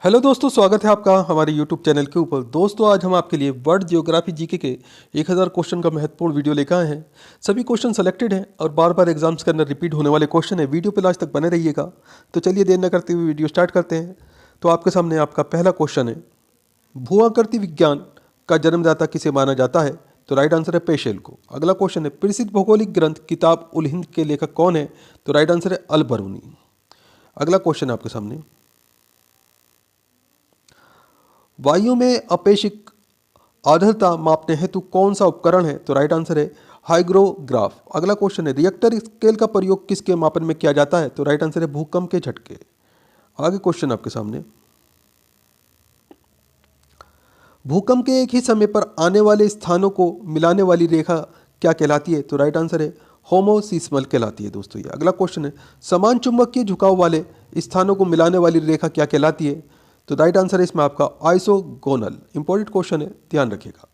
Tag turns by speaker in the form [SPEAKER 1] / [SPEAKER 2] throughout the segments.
[SPEAKER 1] Hello दोस्तों, स्वागत है आपका हमारे यूट्यूब चैनल के ऊपर। दोस्तों, आज हम आपके लिए वर्ल्ड जियोग्राफी जीके के 1000 क्वेश्चन का महत्वपूर्ण वीडियो लेकर आए हैं। सभी क्वेश्चन सेलेक्टेड हैं और बार बार एग्जाम्स के अंदर रिपीट होने वाले क्वेश्चन है। वीडियो पे लास्ट तक बने रहिएगा। तो चलिए देर न करते हुए वीडियो स्टार्ट करते हैं। तो आपके सामने आपका पहला क्वेश्चन है, भूआकृति विज्ञान का जन्मदाता किसे माना जाता है? तो राइट आंसर है पेशेल को। अगला क्वेश्चन है, प्रसिद्ध भौगोलिक ग्रंथ किताब उल हिंद के लेखक कौन है? तो राइट आंसर है अल बरूनी। अगला क्वेश्चन है आपके सामने, वायु में अपेक्षिक आर्द्रता मापने हेतु कौन सा उपकरण है? तो राइट आंसर है हाइग्रोग्राफ। अगला क्वेश्चन है, रिएक्टर स्केल का प्रयोग किसके मापन में किया जाता है? तो राइट आंसर है भूकंप के झटके। आगे क्वेश्चन आपके सामने, भूकंप के एक ही समय पर आने वाले स्थानों को मिलाने वाली रेखा क्या कहलाती है? तो राइट आंसर है होमोसिस्मल कहलाती है दोस्तों ये। अगला क्वेश्चन है, समान चुंबकीय झुकाव वाले स्थानों को मिलाने वाली रेखा क्या कहलाती है? तो राइट आंसर है इसमें आपका आइसोगोनल। इंपॉर्टेंट क्वेश्चन है, ध्यान रखिएगा।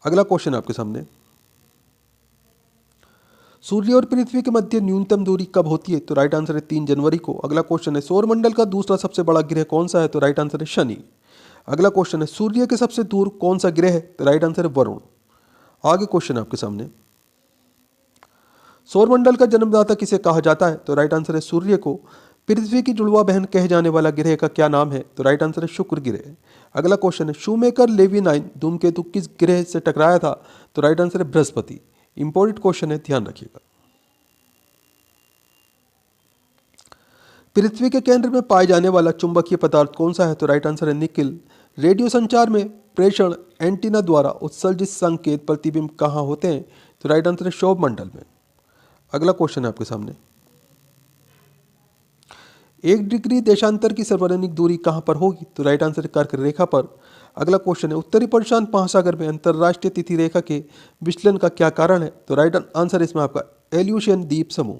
[SPEAKER 1] अगला क्वेश्चन आपके सामने, सूर्य और पृथ्वी के मध्य न्यूनतम दूरी कब होती है? तो राइट आंसर है 3 जनवरी को। अगला क्वेश्चन है, सौरमंडल का दूसरा सबसे बड़ा ग्रह कौन सा है? तो राइट आंसर है शनि। अगला क्वेश्चन है, सूर्य के सबसे दूर कौन सा ग्रह है? तो राइट आंसर है वरुण। आगे क्वेश्चन आपके सामने, सौरमंडल का जन्मदाता किसे कहा जाता है? तो राइट आंसर है सूर्य को। पृथ्वी की जुड़वा बहन कहे जाने वाला ग्रह का क्या नाम है? तो राइट आंसर है शुक्र ग्रह। अगला क्वेश्चन है, शूमेकर लेवी 9 धूमकेतु किस ग्रह से टकराया था? तो राइट आंसर है बृहस्पति। इंपॉर्टेंट क्वेश्चन है, ध्यान रखिएगा। पृथ्वी के केंद्र में पाए जाने वाला चुंबकीय पदार्थ कौन सा है? तो राइट आंसर है निकिल। रेडियो संचार में प्रेषण एंटीना द्वारा उत्सर्जित संकेत प्रतिबिंब कहाँ होते हैं? तो राइट आंसर है क्षोभ मंडल में। अगला क्वेश्चन है आपके सामने, 1 डिग्री देशांतर की सर्वाधिक दूरी कहाँ पर होगी? तो राइट आंसर है कर्क रेखा पर। अगला क्वेश्चन है, उत्तरी प्रशांत महासागर में अंतर्राष्ट्रीय तिथि रेखा के विचलन का क्या कारण है? तो राइट आंसर इसमें आपका एल्यूशियन द्वीप समूह।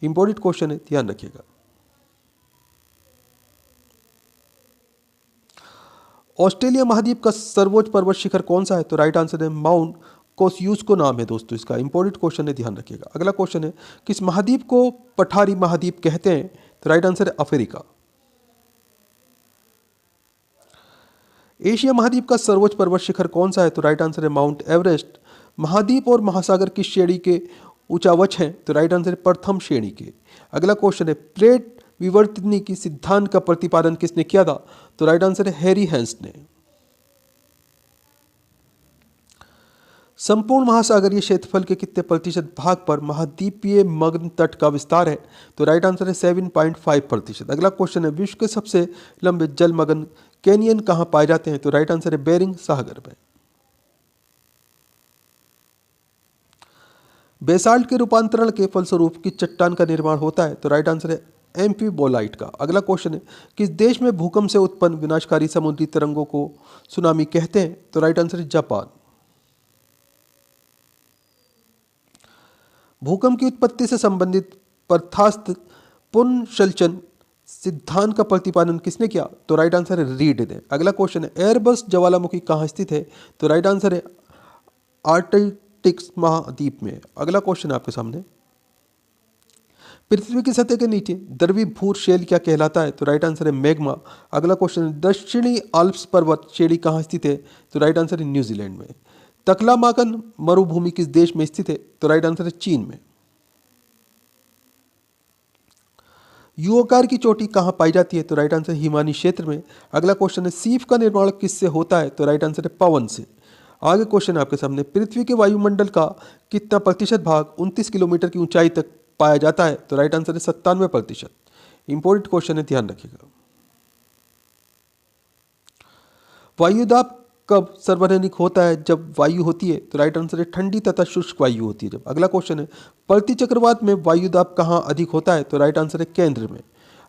[SPEAKER 1] इंपॉर्टेंट क्वेश्चन है, ध्यान रखिएगा। ऑस्ट्रेलिया महाद्वीप का सर्वोच्च पर्वत शिखर कौन सा है? तो राइट आंसर है माउंट कोस्यूस्को नाम है दोस्तों इसका। इंपॉर्टेंट क्वेश्चन है, ध्यान रखिएगा। अगला क्वेश्चन है, किस महाद्वीप को पठारी महाद्वीप कहते हैं? तो राइट आंसर है अफ्रीका। एशिया महाद्वीप का सर्वोच्च पर्वत शिखर कौन सा है? तो राइट आंसर है माउंट एवरेस्ट। महाद्वीप और महासागर किस श्रेणी के ऊंचावच हैं? तो राइट आंसर है प्रथम श्रेणी के। अगला क्वेश्चन है, प्लेट विवर्तनी की सिद्धांत का प्रतिपादन किसने किया था? तो राइट आंसर है हैरी हैंस ने। संपूर्ण महासागरीय क्षेत्रफल के कितने प्रतिशत भाग पर महाद्वीपीय मग्न तट का विस्तार है? तो राइट आंसर है 7.5%। अगला क्वेश्चन है, विश्व के सबसे लंबे जलमग्न कैनियन कहाँ पाए जाते हैं? तो राइट आंसर है बेरिंग सागर में। बेसाल्ट के रूपांतरण के फलस्वरूप किस चट्टान का निर्माण होता है? तो राइट आंसर है एम्फीबोलाइट का। अगला क्वेश्चन है, किस देश में भूकंप से उत्पन्न विनाशकारी समुद्री तरंगों को सुनामी कहते हैं? तो राइट आंसर है जापान। भूकंप की उत्पत्ति से संबंधित बर्खास्त पुनर्संचलन सिद्धांत का प्रतिपादन किसने किया? तो राइट आंसर है रीड ने। अगला क्वेश्चन है, एयरबस ज्वालामुखी कहाँ स्थित है? तो राइट आंसर है आर्कटिक महाद्वीप में। अगला क्वेश्चन है आपके सामने, पृथ्वी की सतह के नीचे द्रवीभूत शेल क्या कहलाता है? तो राइट आंसर है मैग्मा। अगला क्वेश्चन है, दक्षिणी आल्प्स पर्वत श्रेणी कहाँ स्थित है? तो राइट आंसर है न्यूजीलैंड में। तकलामाकन मरुभूमि किस देश में स्थित है? तो राइट आंसर है चीन में। यू आकार की चोटी कहाँ पाई जाती है? तो राइट आंसर हिमानी क्षेत्र में। अगला क्वेश्चन है, सीप का निर्माण किससे होता है? तो राइट आंसर है पवन से। आगे क्वेश्चन है आपके सामने, पृथ्वी के वायुमंडल का कितना प्रतिशत भाग 29 किलोमीटर की ऊंचाई तक पाया जाता है? तो राइट आंसर है 97%। इंपॉर्टेंट क्वेश्चन है, ध्यान रखिएगा। वायुदाब कब सर्वाधिक होता है? जब वायु होती है। तो राइट आंसर है ठंडी तथा शुष्क वायु होती है जब। अगला क्वेश्चन है, प्रति चक्रवात में वायुदाब कहाँ अधिक होता है? तो राइट आंसर है केंद्र में।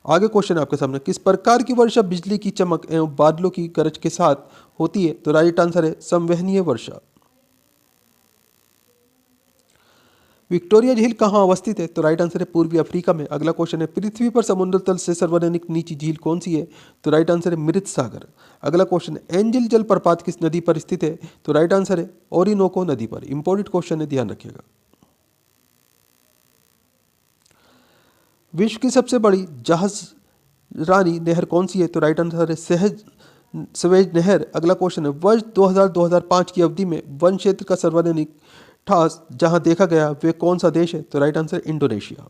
[SPEAKER 1] आगे क्वेश्चन है आपके सामने, किस प्रकार की वर्षा बिजली की चमक एवं बादलों की गरज के साथ होती है? तो राइट आंसर है संवहनीय वर्षा। विक्टोरिया झील कहाँ अवस्थित है? तो राइट आंसर है पूर्वी अफ्रीका में। अगला क्वेश्चन है, पृथ्वी पर समुद्र तल से सर्वाधिक नीची झील कौन सी है? तो राइट आंसर है मृत सागर। अगला क्वेश्चन है, एंजिल जलप्रपात किस नदी पर स्थित है? तो राइट आंसर है ओरिनोको नदी पर। इंपॉर्टेंट क्वेश्चन है, ध्यान रखिएगा। विश्व की सबसे बड़ी जहाज रानी नहर कौन सी है? तो राइट आंसर है सवेज नहर। अगला क्वेश्चन है, वर्ष 2000-2005 की अवधि में वन क्षेत्र का सर्वाधिक ठास जहां देखा गया वे कौन सा देश है? तो राइट आंसर इंडोनेशिया।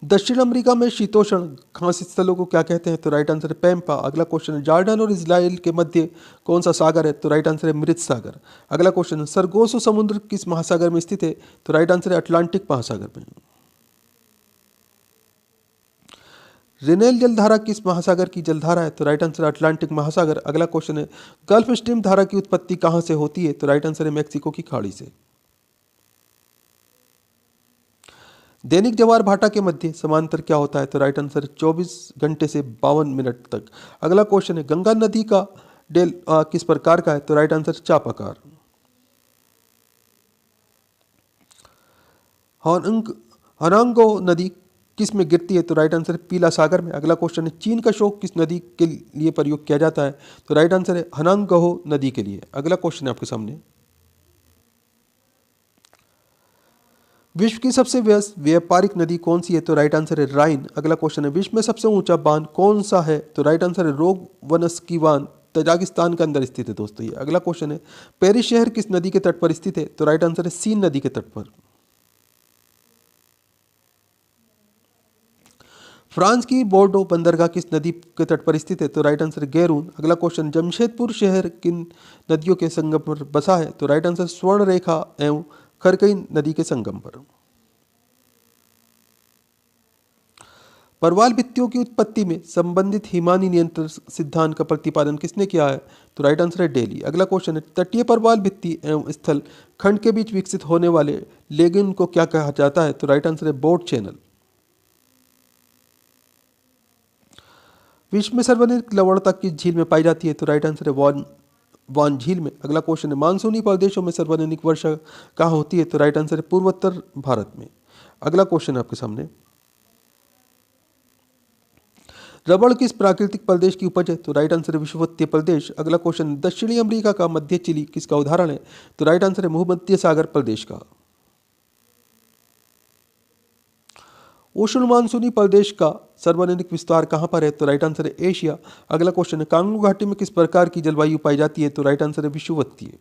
[SPEAKER 1] दक्षिण अमेरिका में शीतोष्ण घास स्थलों को क्या कहते हैं? तो राइट आंसर है पैम्पा। अगला क्वेश्चन है, जॉर्डन और इजराइल के मध्य कौन सा सागर है? तो राइट आंसर है मृत सागर। अगला क्वेश्चन है, सरगोसो समुद्र किस महासागर में स्थित है? तो राइट आंसर है अटलांटिक महासागर में। रेनेल जलधारा किस महासागर की जलधारा है? तो राइट आंसर है अटलांटिक महासागर। अगला क्वेश्चन है, गल्फ स्ट्रीम धारा की उत्पत्ति कहां से होती है? तो राइट आंसर है मैक्सिको की खाड़ी से। दैनिक जवार भाटा के मध्य समांतर क्या होता है? तो राइट आंसर है 24 घंटे से 52 मिनट तक। अगला क्वेश्चन है, गंगा नदी का डेल किस प्रकार का है? तो राइट आंसर चापाकार। हनांगो नदी किस में गिरती है? तो राइट आंसर है पीला सागर में। अगला क्वेश्चन है, चीन का शोक किस नदी के लिए प्रयोग किया जाता है? तो राइट आंसर है हनांगहो नदी के लिए। अगला क्वेश्चन है आपके सामने, विश्व की सबसे व्यस्त व्यापारिक नदी कौन सी है? तो राइट आंसर है राइन। अगला क्वेश्चन है, विश्व में सबसे ऊंचा बांध कौन सा है? तो राइट आंसर है रोगवनस्की बांध, तजाकिस्तान के अंदर स्थित है दोस्तों ये। अगला क्वेश्चन है, पेरिस शहर किस नदी के तट पर स्थित है? तो राइट आंसर है सीन नदी के तट पर। फ्रांस की बोर्डो बंदरगाह किस नदी के तट पर स्थित है? तो राइट आंसर है गैरून। अगला क्वेश्चन, जमशेदपुर शहर किन नदियों के संगम पर बसा है? तो राइट आंसर स्वर्ण रेखा एवं खरकई नदी के संगम पर। परवाल भित्तियों की उत्पत्ति में संबंधित हिमानी नियंत्रण सिद्धांत का प्रतिपादन किसने किया है? तो राइट आंसर है डेली। अगला क्वेश्चन है, तटीय परवाल भित्ति एवं स्थल खंड के बीच विकसित होने वाले लेगिन को क्या कहा जाता है? तो राइट आंसर है बोट चैनल। विश्व में सर्वाधिक लवणता किस झील में पाई जाती है? तो राइट आंसर है वान झील में। अगला क्वेश्चन है, मानसूनी प्रदेशों में सर्वाधिक वर्षा कहाँ होती है? तो राइट आंसर है पूर्वोत्तर भारत में। अगला क्वेश्चन है आपके सामने, रबड़ किस प्राकृतिक प्रदेश की उपज है? तो राइट आंसर है विषुवतीय प्रदेश। अगला क्वेश्चन, दक्षिणी अमेरिका का मध्य चिली किसका उदाहरण है? तो राइट आंसर है भूमध्य सागर प्रदेश का। उष्ण मानसूनी प्रदेश का सर्वाधिक विस्तार कहाँ पर है? तो राइट आंसर है एशिया। अगला क्वेश्चन है, कांगो घाटी में किस प्रकार की जलवायु पाई जाती है? तो राइट आंसर है विषुवतीय।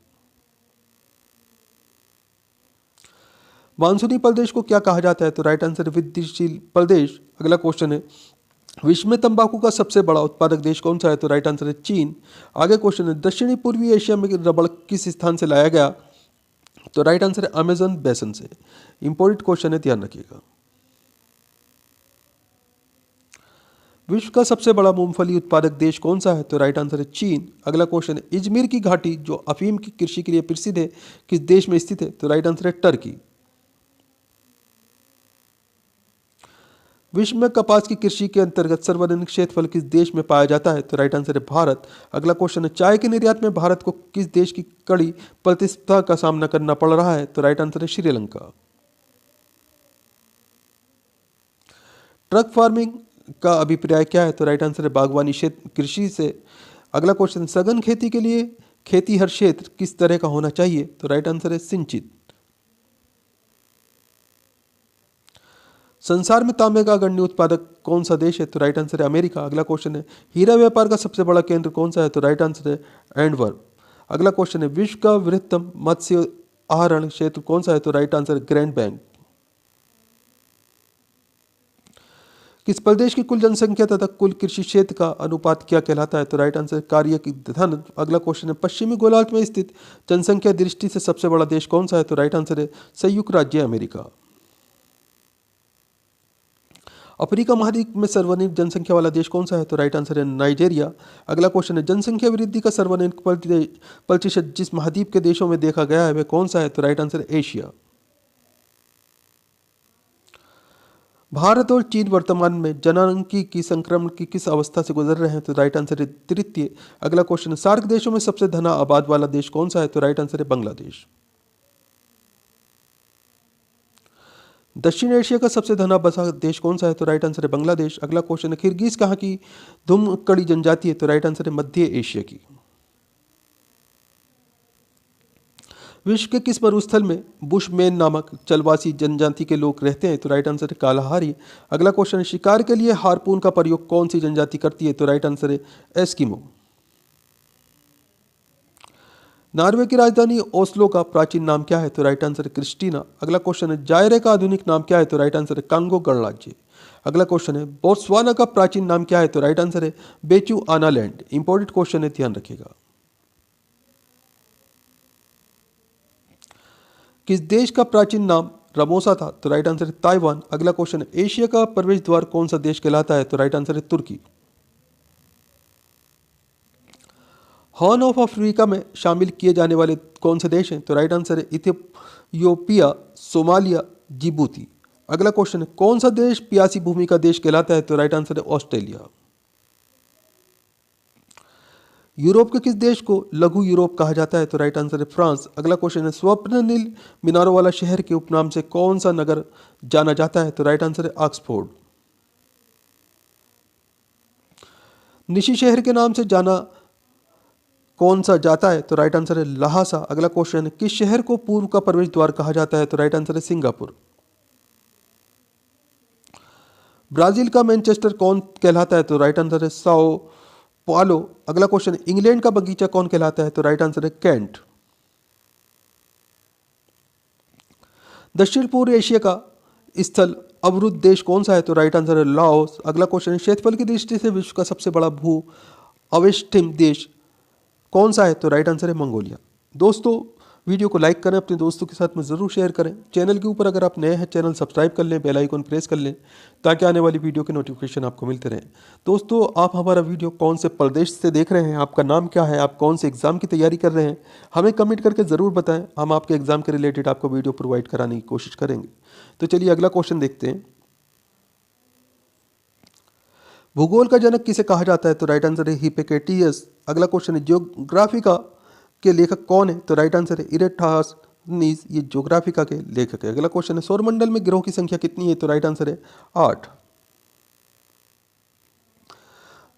[SPEAKER 1] मानसूनी प्रदेश को क्या कहा जाता है? तो राइट आंसर है वृद्धिशील प्रदेश। अगला क्वेश्चन है, विश्व में तंबाकू का सबसे बड़ा उत्पादक देश कौन सा है? तो राइट आंसर है चीन। आगे क्वेश्चन है, दक्षिणी पूर्वी एशिया में रबड़ किस स्थान से लाया गया? तो राइट आंसर है अमेजन बेसन से। इंपॉर्टेंट क्वेश्चन है, ध्यान रखिएगा। विश्व का सबसे बड़ा मूंगफली उत्पादक देश कौन सा है? तो राइट आंसर है चीन। अगला क्वेश्चन है, इजमिर की घाटी जो अफीम की कृषि के लिए प्रसिद्ध है किस देश में स्थित है? तो राइट आंसर है टर्की। विश्व में कपास की कृषि के अंतर्गत सर्वाधिक क्षेत्रफल किस देश में पाया जाता है? तो राइट आंसर है भारत। अगला क्वेश्चन है, चाय के निर्यात में भारत को किस देश की कड़ी प्रतिस्पर्धा का सामना करना पड़ रहा है? तो राइट आंसर है श्रीलंका। ट्रक फार्मिंग का अभिप्राय क्या है? तो राइट आंसर है बागवानी क्षेत्र कृषि से। अगला क्वेश्चन, सघन खेती के लिए खेती हर क्षेत्र किस तरह का होना चाहिए? तो राइट आंसर है सिंचित। संसार में तांबे का अग्रणी उत्पादक कौन सा देश है? तो राइट आंसर है अमेरिका। अगला क्वेश्चन है, हीरा व्यापार का सबसे बड़ा केंद्र कौन सा है? तो राइट आंसर है एंटवर्प। अगला क्वेश्चन है, विश्व का वृहत्तम मत्स्य आहरण क्षेत्र कौन सा है? तो राइट आंसर ग्रैंड बैंक। किस प्रदेश की कुल जनसंख्या तथा कुल कृषि क्षेत्र का अनुपात क्या कहलाता है? तो राइट आंसर कार्य की धन। अगला क्वेश्चन है, पश्चिमी गोलार्ध में स्थित जनसंख्या दृष्टि से सबसे बड़ा देश कौन सा है? तो राइट आंसर है संयुक्त राज्य अमेरिका। अफ्रीका महाद्वीप में सर्वाधिक जनसंख्या वाला देश कौन सा है? तो राइट आंसर है नाइजीरिया। अगला क्वेश्चन है, जनसंख्या वृद्धि का सर्वाधिक प्रतिशत जिस महाद्वीप के देशों में देखा गया है वह कौन सा है? तो राइट आंसर है एशिया। भारत और चीन वर्तमान में जनसांख्यिकी की संक्रमण की किस अवस्था से गुजर रहे हैं? तो राइट आंसर है तृतीय। अगला क्वेश्चन है, सार्क देशों में सबसे घना आबाद वाला देश कौन सा है? तो राइट आंसर है बांग्लादेश। दक्षिण एशिया का सबसे घना बसा देश कौन सा है? तो राइट आंसर है बांग्लादेश। अगला क्वेश्चन है, किर्गिज कहाँ की धुमकड़ी जनजाति है? तो राइट आंसर है मध्य एशिया की। विश्व के किस मरुस्थल में बुशमैन नामक चलवासी जनजाति के लोग रहते हैं? तो राइट आंसर है कालाहारी। अगला क्वेश्चन है, शिकार के लिए हार्पून का प्रयोग कौन सी जनजाति करती है? तो राइट आंसर है एस्किमो। नॉर्वे की राजधानी ओस्लो का प्राचीन नाम क्या है? तो राइट आंसर है क्रिस्टीना। अगला क्वेश्चन है, जायरे का आधुनिक नाम क्या है? तो राइट आंसर है कांगो गणराज्य। अगला क्वेश्चन है, बोत्सवाना का प्राचीन नाम क्या है? तो राइट आंसर है बेचुआनालैंड। इंपॉर्टेंट क्वेश्चन है, ध्यान रखिएगा। किस देश का प्राचीन नाम रमोसा था? तो राइट आंसर है ताइवान। अगला क्वेश्चन है, एशिया का प्रवेश द्वार कौन सा देश कहलाता है? तो राइट आंसर है तुर्की। हॉर्न ऑफ अफ्रीका में शामिल किए जाने वाले कौन से देश हैं? तो राइट आंसर है इथियोपिया, सोमालिया, जिबूती। अगला क्वेश्चन है, कौन सा देश प्यासी भूमि का देश कहलाता है? तो राइट आंसर है ऑस्ट्रेलिया। यूरोप के किस देश को लघु यूरोप कहा जाता है? तो राइट आंसर है फ्रांस। अगला क्वेश्चन है, स्वप्ननील मीनारों वाला शहर के उपनाम से कौन सा नगर जाना जाता है? तो राइट आंसर है ऑक्सफोर्ड। निशी शहर के नाम से जाना कौन सा जाता है? तो राइट आंसर है लहासा। अगला क्वेश्चन है, किस शहर को पूर्व का प्रवेश द्वार कहा जाता है? तो राइट आंसर है सिंगापुर। ब्राजील का मैनचेस्टर कौन कहलाता है? तो राइट आंसर है साओ पालो। अगला क्वेश्चन है, इंग्लैंड का बगीचा कौन कहलाता है? तो राइट आंसर है कैंट। दक्षिण पूर्व एशिया का स्थल अवरुद्ध देश कौन सा है? तो राइट आंसर है लाओस। अगला क्वेश्चन है, क्षेत्रफल की दृष्टि से विश्व का सबसे बड़ा भू अवेष्टिम देश कौन सा है? तो राइट आंसर है मंगोलिया। दोस्तों, वीडियो को लाइक करें, अपने दोस्तों के साथ में ज़रूर शेयर करें। चैनल के ऊपर अगर आप नए हैं, चैनल सब्सक्राइब कर लें, बेल आइकन प्रेस कर लें, ताकि आने वाली वीडियो के नोटिफिकेशन आपको मिलते रहें। दोस्तों, आप हमारा वीडियो कौन से प्रदेश से देख रहे हैं, आपका नाम क्या है, आप कौन से एग्ज़ाम की तैयारी कर रहे हैं, हमें कमेंट करके ज़रूर बताएं। हम आपके एग्ज़ाम के रिलेटेड आपको वीडियो प्रोवाइड कराने की कोशिश करेंगे। तो चलिए अगला क्वेश्चन देखते हैं। भूगोल का जनक किसे कहा जाता है? तो राइट आंसर है हिप्पोक्रेटिस। अगला क्वेश्चन है, ज्योग्राफिका के लेखक कौन है? तो राइट आंसर है इरेटास्नीज। ये ज्योग्राफिका के लेखक है। अगला क्वेश्चन है, सौरमंडल में ग्रहों की संख्या कितनी है? तो राइट आंसर है 8।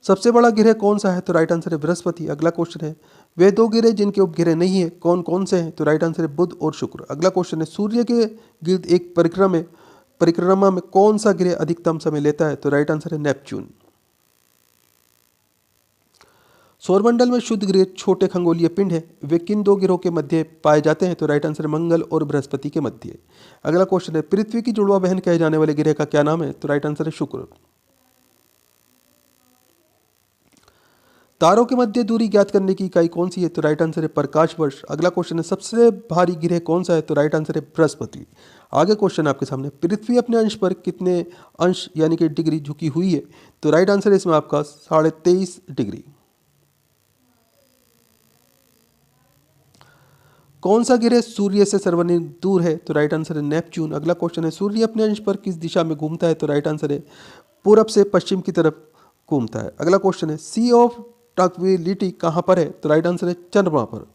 [SPEAKER 1] सबसे बड़ा ग्रह कौन सा है? तो राइट आंसर है बृहस्पति। अगला क्वेश्चन है, वे दो ग्रह जिनके उपग्रह नहीं है कौन कौन से हैं? तो राइट आंसर है बुध और शुक्र। अगला क्वेश्चन है, सूर्य के गिर्द एक परिक्रमा में कौन सा ग्रह अधिकतम समय लेता है? तो राइट आंसर है नेपच्यून। सौरमंडल में शुद्ध ग्रह छोटे खगोलीय पिंड है, वे किन दो ग्रहों के मध्य पाए जाते हैं? तो राइट आंसर है मंगल और बृहस्पति के मध्य। अगला क्वेश्चन है, पृथ्वी की जुड़वा बहन कहे जाने वाले ग्रह का क्या नाम है? तो राइट आंसर है शुक्र। तारों के मध्य दूरी ज्ञात करने की इकाई कौन सी है? तो राइट आंसर है प्रकाश वर्ष। अगला क्वेश्चन है, सबसे भारी ग्रह कौन सा है? तो राइट आंसर है बृहस्पति। आगे क्वेश्चन आपके सामने, पृथ्वी अपने अंश पर कितने अंश यानी कि डिग्री झुकी हुई है? तो राइट आंसर है इसमें आपका 23.5 डिग्री। कौन सा ग्रह सूर्य से सर्वाधिक दूर है? तो राइट आंसर है नेपच्यून। अगला क्वेश्चन है, सूर्य अपने अंश पर किस दिशा में घूमता है? तो राइट आंसर है पूरब से पश्चिम की तरफ घूमता है। अगला क्वेश्चन है, सी ऑफ ट्रैंक्विलिटी कहां पर है? तो राइट आंसर है चंद्रमा पर।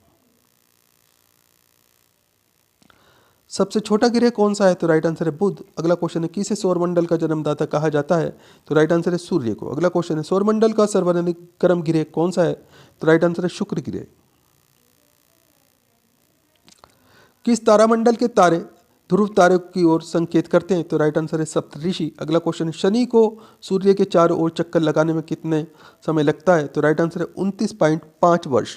[SPEAKER 1] सबसे छोटा ग्रह कौन सा है? तो राइट आंसर है बुध। अगला क्वेश्चन है, किसे सौरमंडल का जन्मदाता कहा जाता है? तो राइट आंसर है सूर्य को। अगला क्वेश्चन है, सौरमंडल का सर्वाधिक गर्म ग्रह कौन सा है? तो राइट आंसर है शुक्र ग्रह। किस तारामंडल के तारे ध्रुव तारे की ओर संकेत करते हैं? तो राइट आंसर है सप्तऋषि। अगला क्वेश्चन है, शनि को सूर्य के चारों ओर चक्कर लगाने में कितने समय लगता है? तो राइट आंसर है 29.5 वर्ष।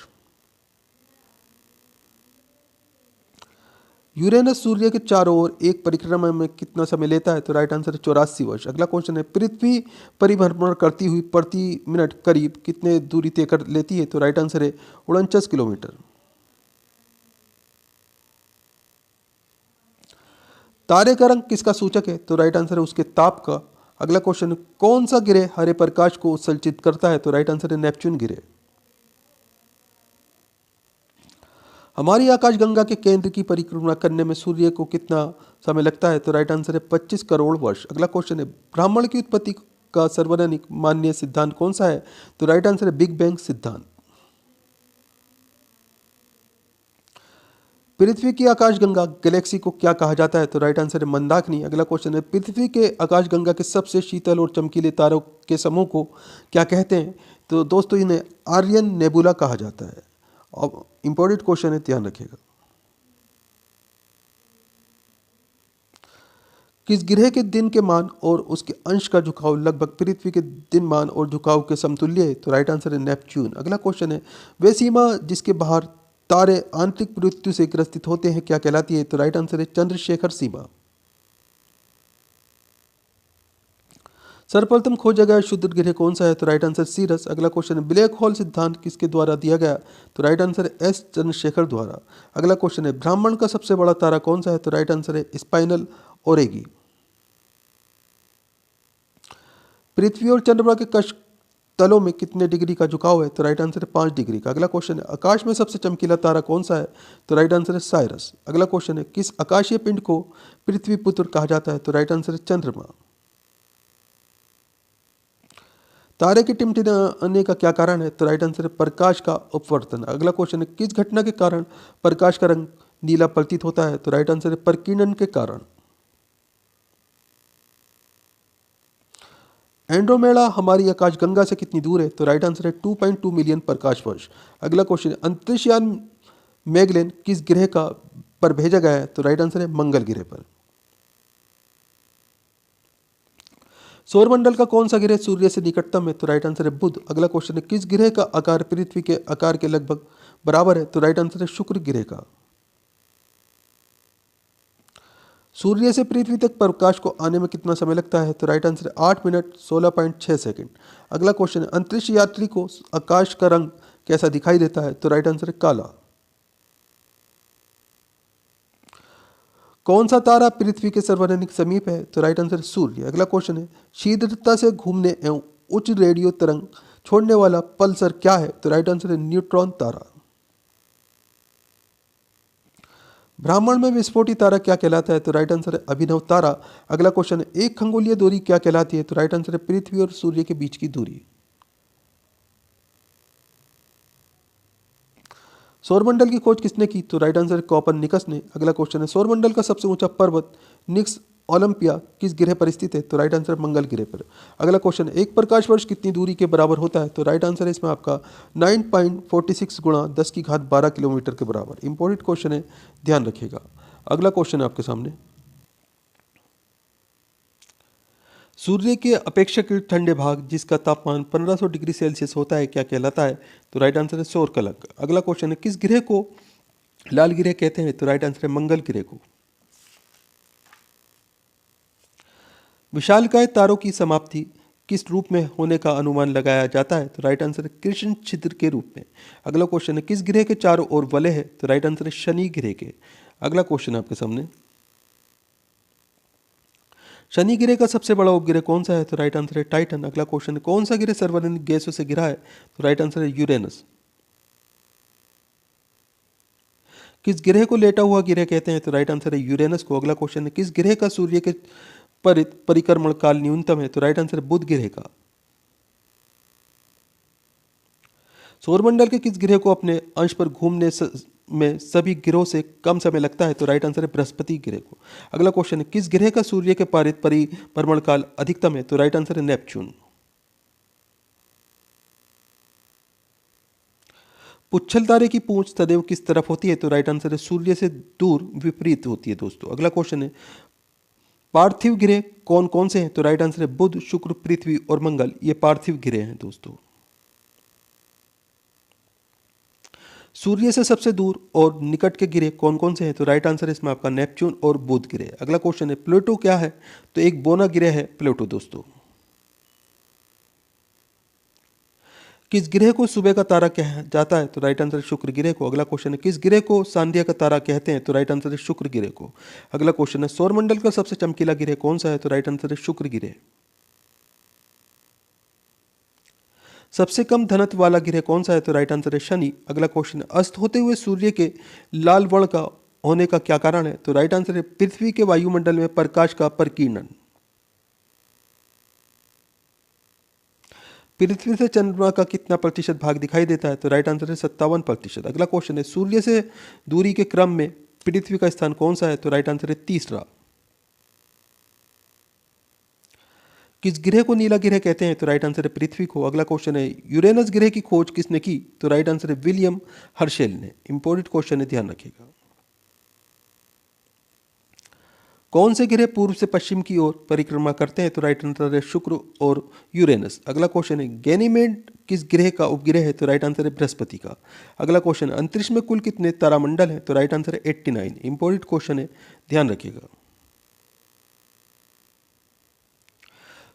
[SPEAKER 1] यूरेनस सूर्य के चारों ओर एक परिक्रमा में कितना समय लेता है? तो राइट आंसर है 84 वर्ष। अगला क्वेश्चन है, पृथ्वी परिभ्रमण करती हुई प्रति मिनट करीब कितने दूरी तय कर लेती है? तो राइट आंसर है 49 किलोमीटर। तारे का रंग किसका सूचक है? तो राइट आंसर है उसके ताप का। अगला क्वेश्चन, कौन सा ग्रह हरे प्रकाश को उत्सर्जित करता है? तो राइट आंसर है नेपच्यून ग्रह। हमारी आकाशगंगा के केंद्र की परिक्रमा करने में सूर्य को कितना समय लगता है? तो राइट आंसर है 25 करोड़ वर्ष। अगला क्वेश्चन है, ब्राह्मण की उत्पत्ति का सर्वाधिक मान्य सिद्धांत कौन सा है? तो राइट आंसर है बिग बैंग सिद्धांत। पृथ्वी की आकाशगंगा गैलेक्सी को क्या कहा जाता है? तो राइट आंसर है मंदाकिनी। अगला क्वेश्चन है, पृथ्वी के आकाशगंगा के सबसे शीतल और चमकीले तारों के समूह को क्या कहते हैं? तो दोस्तों, इन्हें आर्यन नेबुला कहा जाता है। अब इंपॉर्टेंट क्वेश्चन है, ध्यान रखिएगा। किस ग्रह के दिन के मान और उसके अंश का झुकाव लगभग पृथ्वी के दिन मान और झुकाव के समतुल्य है? तो राइट आंसर है नेपच्यून। अगला क्वेश्चन है, वे सीमा जिसके बाहर तारे आंतरिक मृत्यु से ग्रसित होते हैं क्या कहलाती है? तो राइट आंसर है चंद्रशेखर सीमा। सर्वप्रथम खोजा गया शुद्ध ग्रह कौन सा है? तो राइट आंसर सीरस। अगला क्वेश्चन है, ब्लैक होल सिद्धांत किसके द्वारा दिया गया? तो राइट आंसर है एस चंद्रशेखर द्वारा। अगला क्वेश्चन है, ब्रह्मांड का सबसे बड़ा तारा कौन सा है? तो राइट आंसर है स्पाइनल ओरेगी। पृथ्वी और चंद्रमा के कक्ष तलों में कितने डिग्री का झुकाव है? तो राइट आंसर है 5 डिग्री का। अगला क्वेश्चन है, आकाश में सबसे चमकीला तारा कौन सा है? तो राइट आंसर है साइरस। अगला क्वेश्चन है, किस आकाशीय पिंड को पृथ्वी पुत्र कहा जाता है? तो राइट आंसर है चंद्रमा। तारे के टिमटिमाने का क्या कारण है? तो राइट आंसर है प्रकाश का अपवर्तन। अगला क्वेश्चन है, किस घटना के कारण प्रकाश का रंग नीला प्रतीत होता है? तो राइट आंसर है प्रकीर्णन के कारण। एंड्रोमेडा हमारी आकाशगंगा से कितनी दूर है? तो राइट आंसर है 2.2 मिलियन प्रकाश वर्ष। अगला क्वेश्चन है, अंतरिक्ष यान मैगलेन किस ग्रह का पर भेजा गया है? तो राइट आंसर है मंगल ग्रह पर। सौरमंडल का कौन सा ग्रह सूर्य से निकटतम है? तो राइट आंसर है बुध। अगला क्वेश्चन है, किस ग्रह का आकार पृथ्वी के आकार के लगभग बराबर है? तो राइट आंसर है शुक्र ग्रह का। सूर्य से पृथ्वी तक प्रकाश को आने में कितना समय लगता है? तो राइट आंसर है 8 मिनट 16.6 सेकंड। अगला क्वेश्चन है, अंतरिक्ष यात्री को आकाश का रंग कैसा दिखाई देता है? तो राइट आंसर है काला। कौन सा तारा पृथ्वी के सर्वाधिक समीप है? तो राइट आंसर है सूर्य। अगला क्वेश्चन है, शीघ्रता से घूमने एवं उच्च रेडियो तरंग छोड़ने वाला पल्सर क्या है? तो राइट आंसर है न्यूट्रॉन तारा। ब्रह्मांड में विस्फोटी तारा क्या कहलाता है? तो राइट आंसर है अभिनव तारा। अगला क्वेश्चन है, एक खगोलीय दूरी क्या कहलाती है? तो राइट आंसर है पृथ्वी और सूर्य के बीच की दूरी। सौरमंडल की खोज किसने की? तो राइट आंसर है कोपरनिकस ने। अगला क्वेश्चन है, सौरमंडल का सबसे ऊंचा पर्वत निक्स ओलंपिया किस ग्रह पर स्थित है? तो राइट आंसर मंगल ग्रह पर। अगला क्वेश्चन है, एक प्रकाश वर्ष कितनी दूरी के बराबर होता है? तो राइट आंसर है इसमें आपका 9.46 गुणा 10 की घात 12 किलोमीटर के बराबर। इंपॉर्टेंट क्वेश्चन है, ध्यान रखिएगा। अगला क्वेश्चन है आपके सामने, सूर्य के अपेक्षाकृत ठंडे भाग जिसका तापमान 1500 डिग्री सेल्सियस होता है क्या कहलाता है? तो राइट आंसर है सौर कलक। अगला क्वेश्चन है, किस ग्रह को लाल ग्रह कहते हैं? तो राइट आंसर है मंगल ग्रह को। विशालकाय तारों की समाप्ति किस रूप में होने का अनुमान लगाया जाता है? तो राइट आंसर है कृष्ण छिद्र के रूप में। अगला क्वेश्चन है, किस ग्रह के चारों ओर वलय है? तो राइट आंसर है शनि ग्रह के। अगला क्वेश्चन है आपके सामने, शनि ग्रह का सबसे बड़ा उपग्रह कौन सा है? तो राइट आंसर है टाइटन। अगला क्वेश्चन है, कौन सा ग्रह सर्वाधिक गैसों से घिरा है? तो राइट आंसर है यूरेनस। किस ग्रह को लेटा हुआ ग्रह कहते हैं? तो राइट आंसर है यूरेनस को। अगला क्वेश्चन है, किस ग्रह का सूर्य के परिक्रमण काल न्यूनतम है? तो राइट आंसर है बुध ग्रह का। सौरमंडल के किस ग्रह को अपने अंश पर घूमने में सभी ग्रहों से कम समय लगता है? तो राइट आंसर है बृहस्पति ग्रह को। अगला क्वेश्चन है, किस ग्रह का सूर्य के परिभ्रमण काल अधिकतम है? तो राइट आंसर है नेपच्यून। पुच्छल तारे की पूंछ सदैव किस तरफ होती है? तो राइट आंसर है सूर्य से दूर विपरीत होती है दोस्तों। अगला क्वेश्चन है, पार्थिव ग्रह कौन कौन से हैं? तो राइट आंसर है बुध, शुक्र, पृथ्वी और मंगल, ये पार्थिव ग्रह हैं दोस्तों। सूर्य से सबसे दूर और निकट के ग्रह कौन कौन से हैं? तो राइट आंसर है इसमें आपका नेपच्यून और बुध ग्रह। अगला क्वेश्चन है, प्लूटो क्या है? तो एक बोना ग्रह है प्लूटो दोस्तों। किस ग्रह को सुबह का तारा कहा जाता है? तो राइट आंसर है शुक्र ग्रह को। अगला क्वेश्चन है, किस ग्रह को सांध्य का तारा कहते हैं? तो राइट आंसर है शुक्र ग्रह को। अगला क्वेश्चन है, सौरमंडल का सबसे चमकीला ग्रह कौन सा है? तो राइट आंसर है शुक्र ग्रह। सबसे कम घनत्व वाला ग्रह कौन सा है? तो राइट आंसर है शनि। अगला क्वेश्चन है, अस्त होते हुए सूर्य के लाल वर्ण का होने का क्या कारण है? तो राइट आंसर है पृथ्वी के वायुमंडल में प्रकाश का प्रकीर्णन। पृथ्वी से चंद्रमा का कितना प्रतिशत भाग दिखाई देता है? तो राइट आंसर है 57%। अगला क्वेश्चन है, सूर्य से दूरी के क्रम में पृथ्वी का स्थान कौन सा है? तो राइट आंसर है तीसरा। किस ग्रह को नीला ग्रह कहते हैं? तो राइट आंसर है पृथ्वी को। अगला क्वेश्चन है, यूरेनस ग्रह की खोज किसने की? तो राइट आंसर है विलियम हर्शेल ने। इंपॉर्टेंट क्वेश्चन है, ध्यान रखिएगा। कौन से ग्रह पूर्व से पश्चिम की ओर परिक्रमा करते हैं? तो राइट आंसर है शुक्र और यूरेनस। अगला क्वेश्चन है गैनीमेड किस ग्रह का उपग्रह है? तो राइट आंसर है बृहस्पति का। अगला क्वेश्चन है अंतरिक्ष में कुल कितने तारामंडल हैं? तो राइट आंसर है 89। इंपॉर्टेंट क्वेश्चन है, ध्यान रखिएगा।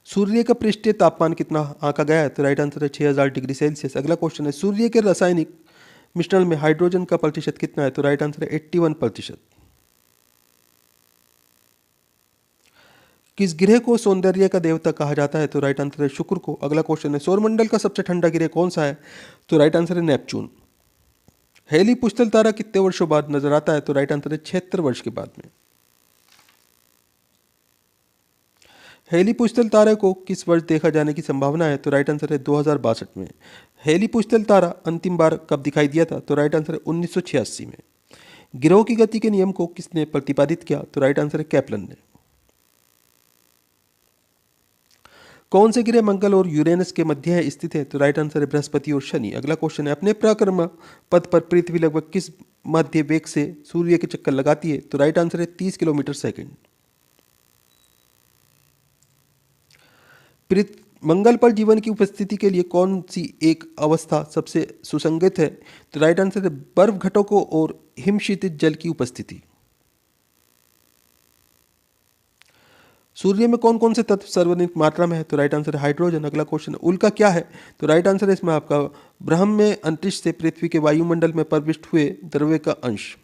[SPEAKER 1] सूर्य का पृष्ठीय तापमान कितना आंका गया है? तो राइट आंसर है 6000 डिग्री सेल्सियस। अगला क्वेश्चन है सूर्य के रासायनिक मिश्रण में हाइड्रोजन का प्रतिशत कितना है? तो राइट आंसर है 81%। किस ग्रह को सौंदर्य का देवता कहा जाता है? तो राइट आंसर है शुक्र को। अगला क्वेश्चन है सौरमंडल का सबसे ठंडा ग्रह कौन सा है? तो राइट आंसर है नेपच्यून। हेली पुस्तल तारा कितने वर्षों बाद नजर आता है? तो राइट आंसर है 76 वर्ष के बाद में। हेली पुस्तल तारे को किस वर्ष देखा जाने की संभावना है? तो राइट आंसर है 2062 में। हेली पुस्तल तारा अंतिम बार कब दिखाई दिया था? तो राइट आंसर है 1986 में। ग्रहों की गति के नियम को किसने प्रतिपादित किया? तो राइट आंसर है कैप्लन ने। कौन से ग्रह मंगल और यूरेनस के मध्य स्थित है? तो राइट आंसर है बृहस्पति और शनि। अगला क्वेश्चन है अपने परिक्रमा पथ पर पृथ्वी लगभग किस मध्य वेग से सूर्य के चक्कर लगाती है? तो राइट आंसर है 30 किलोमीटर सेकंड। मंगल पर जीवन की उपस्थिति के लिए कौन सी एक अवस्था सबसे सुसंगत है? तो राइट आंसर है बर्फ घटकों और हिमशीतित जल की उपस्थिति। सूर्य में कौन कौन से तत्व सर्वाधिक मात्रा में है? तो राइट आंसर है हाइड्रोजन। अगला क्वेश्चन उल्का क्या है? तो राइट आंसर है इसमें आपका ब्रह्म में अंतरिक्ष से पृथ्वी के वायुमंडल में प्रविष्ट हुए द्रव्य का अंश।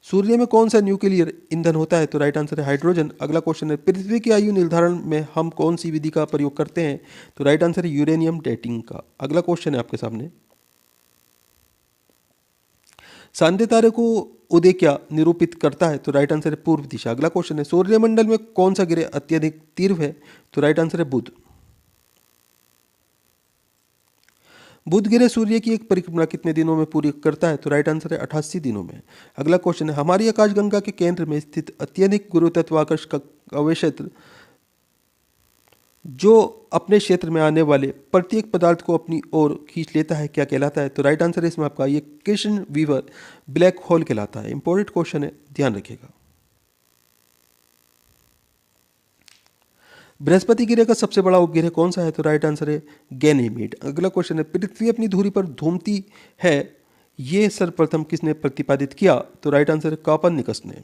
[SPEAKER 1] सूर्य में कौन सा न्यूक्लियर ईंधन होता है? तो राइट आंसर है हाइड्रोजन। अगला क्वेश्चन है पृथ्वी की आयु निर्धारण में हम कौन सी विधि का प्रयोग करते हैं? तो राइट आंसर है यूरेनियम डेटिंग का। अगला क्वेश्चन है आपके सामने सांध्य तारे को उदय क्या निरूपित करता है? तो राइट आंसर है पूर्व दिशा। अगला क्वेश्चन है सूर्यमंडल में कौन सा ग्रह अत्यधिक तीव्र है? तो राइट आंसर है बुध। बुध ग्रह सूर्य की एक परिक्रमा कितने दिनों में पूरी करता है? तो राइट आंसर है 88 दिनों में। अगला क्वेश्चन है हमारी आकाशगंगा के केंद्र में स्थित अत्यधिक गुरुत्वाकर्षण का अवक्षेत्र जो अपने क्षेत्र में आने वाले प्रत्येक पदार्थ को अपनी ओर खींच लेता है क्या कहलाता है? तो राइट आंसर है इसमें आपका ये कृष्ण वीवर ब्लैक होल कहलाता है। इंपॉर्टेंट क्वेश्चन है, ध्यान रखिएगा। बृहस्पति ग्रह का सबसे बड़ा उपग्रह कौन सा है? तो राइट आंसर है गैनीमेड। अगला क्वेश्चन है पृथ्वी अपनी धुरी पर घूमती है ये सर्वप्रथम किसने प्रतिपादित किया? तो राइट आंसर है कॉपरनिकस ने।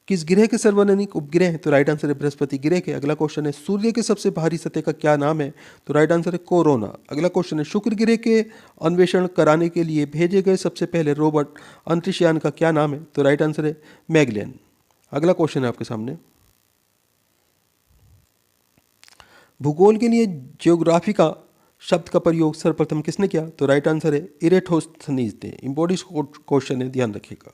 [SPEAKER 1] किस ग्रह के सर्वाधिक उपग्रह हैं? तो राइट आंसर है बृहस्पति ग्रह के। अगला क्वेश्चन है सूर्य के सबसे भारी सतह का क्या नाम है? तो राइट आंसर है कोरोना। अगला क्वेश्चन है शुक्र ग्रह के अन्वेषण कराने के लिए भेजे गए सबसे पहले रोबोट अंतरिक्षयान का क्या नाम है? तो राइट आंसर है मैगलेन। अगला क्वेश्चन है आपके सामने भूगोल के लिए ज्योग्राफी का शब्द का प्रयोग सर्वप्रथम किसने किया? तो राइट आंसर है इरेटोस्थनीज ने। इंपॉर्टेंट क्वेश्चन है, ध्यान रखिएगा।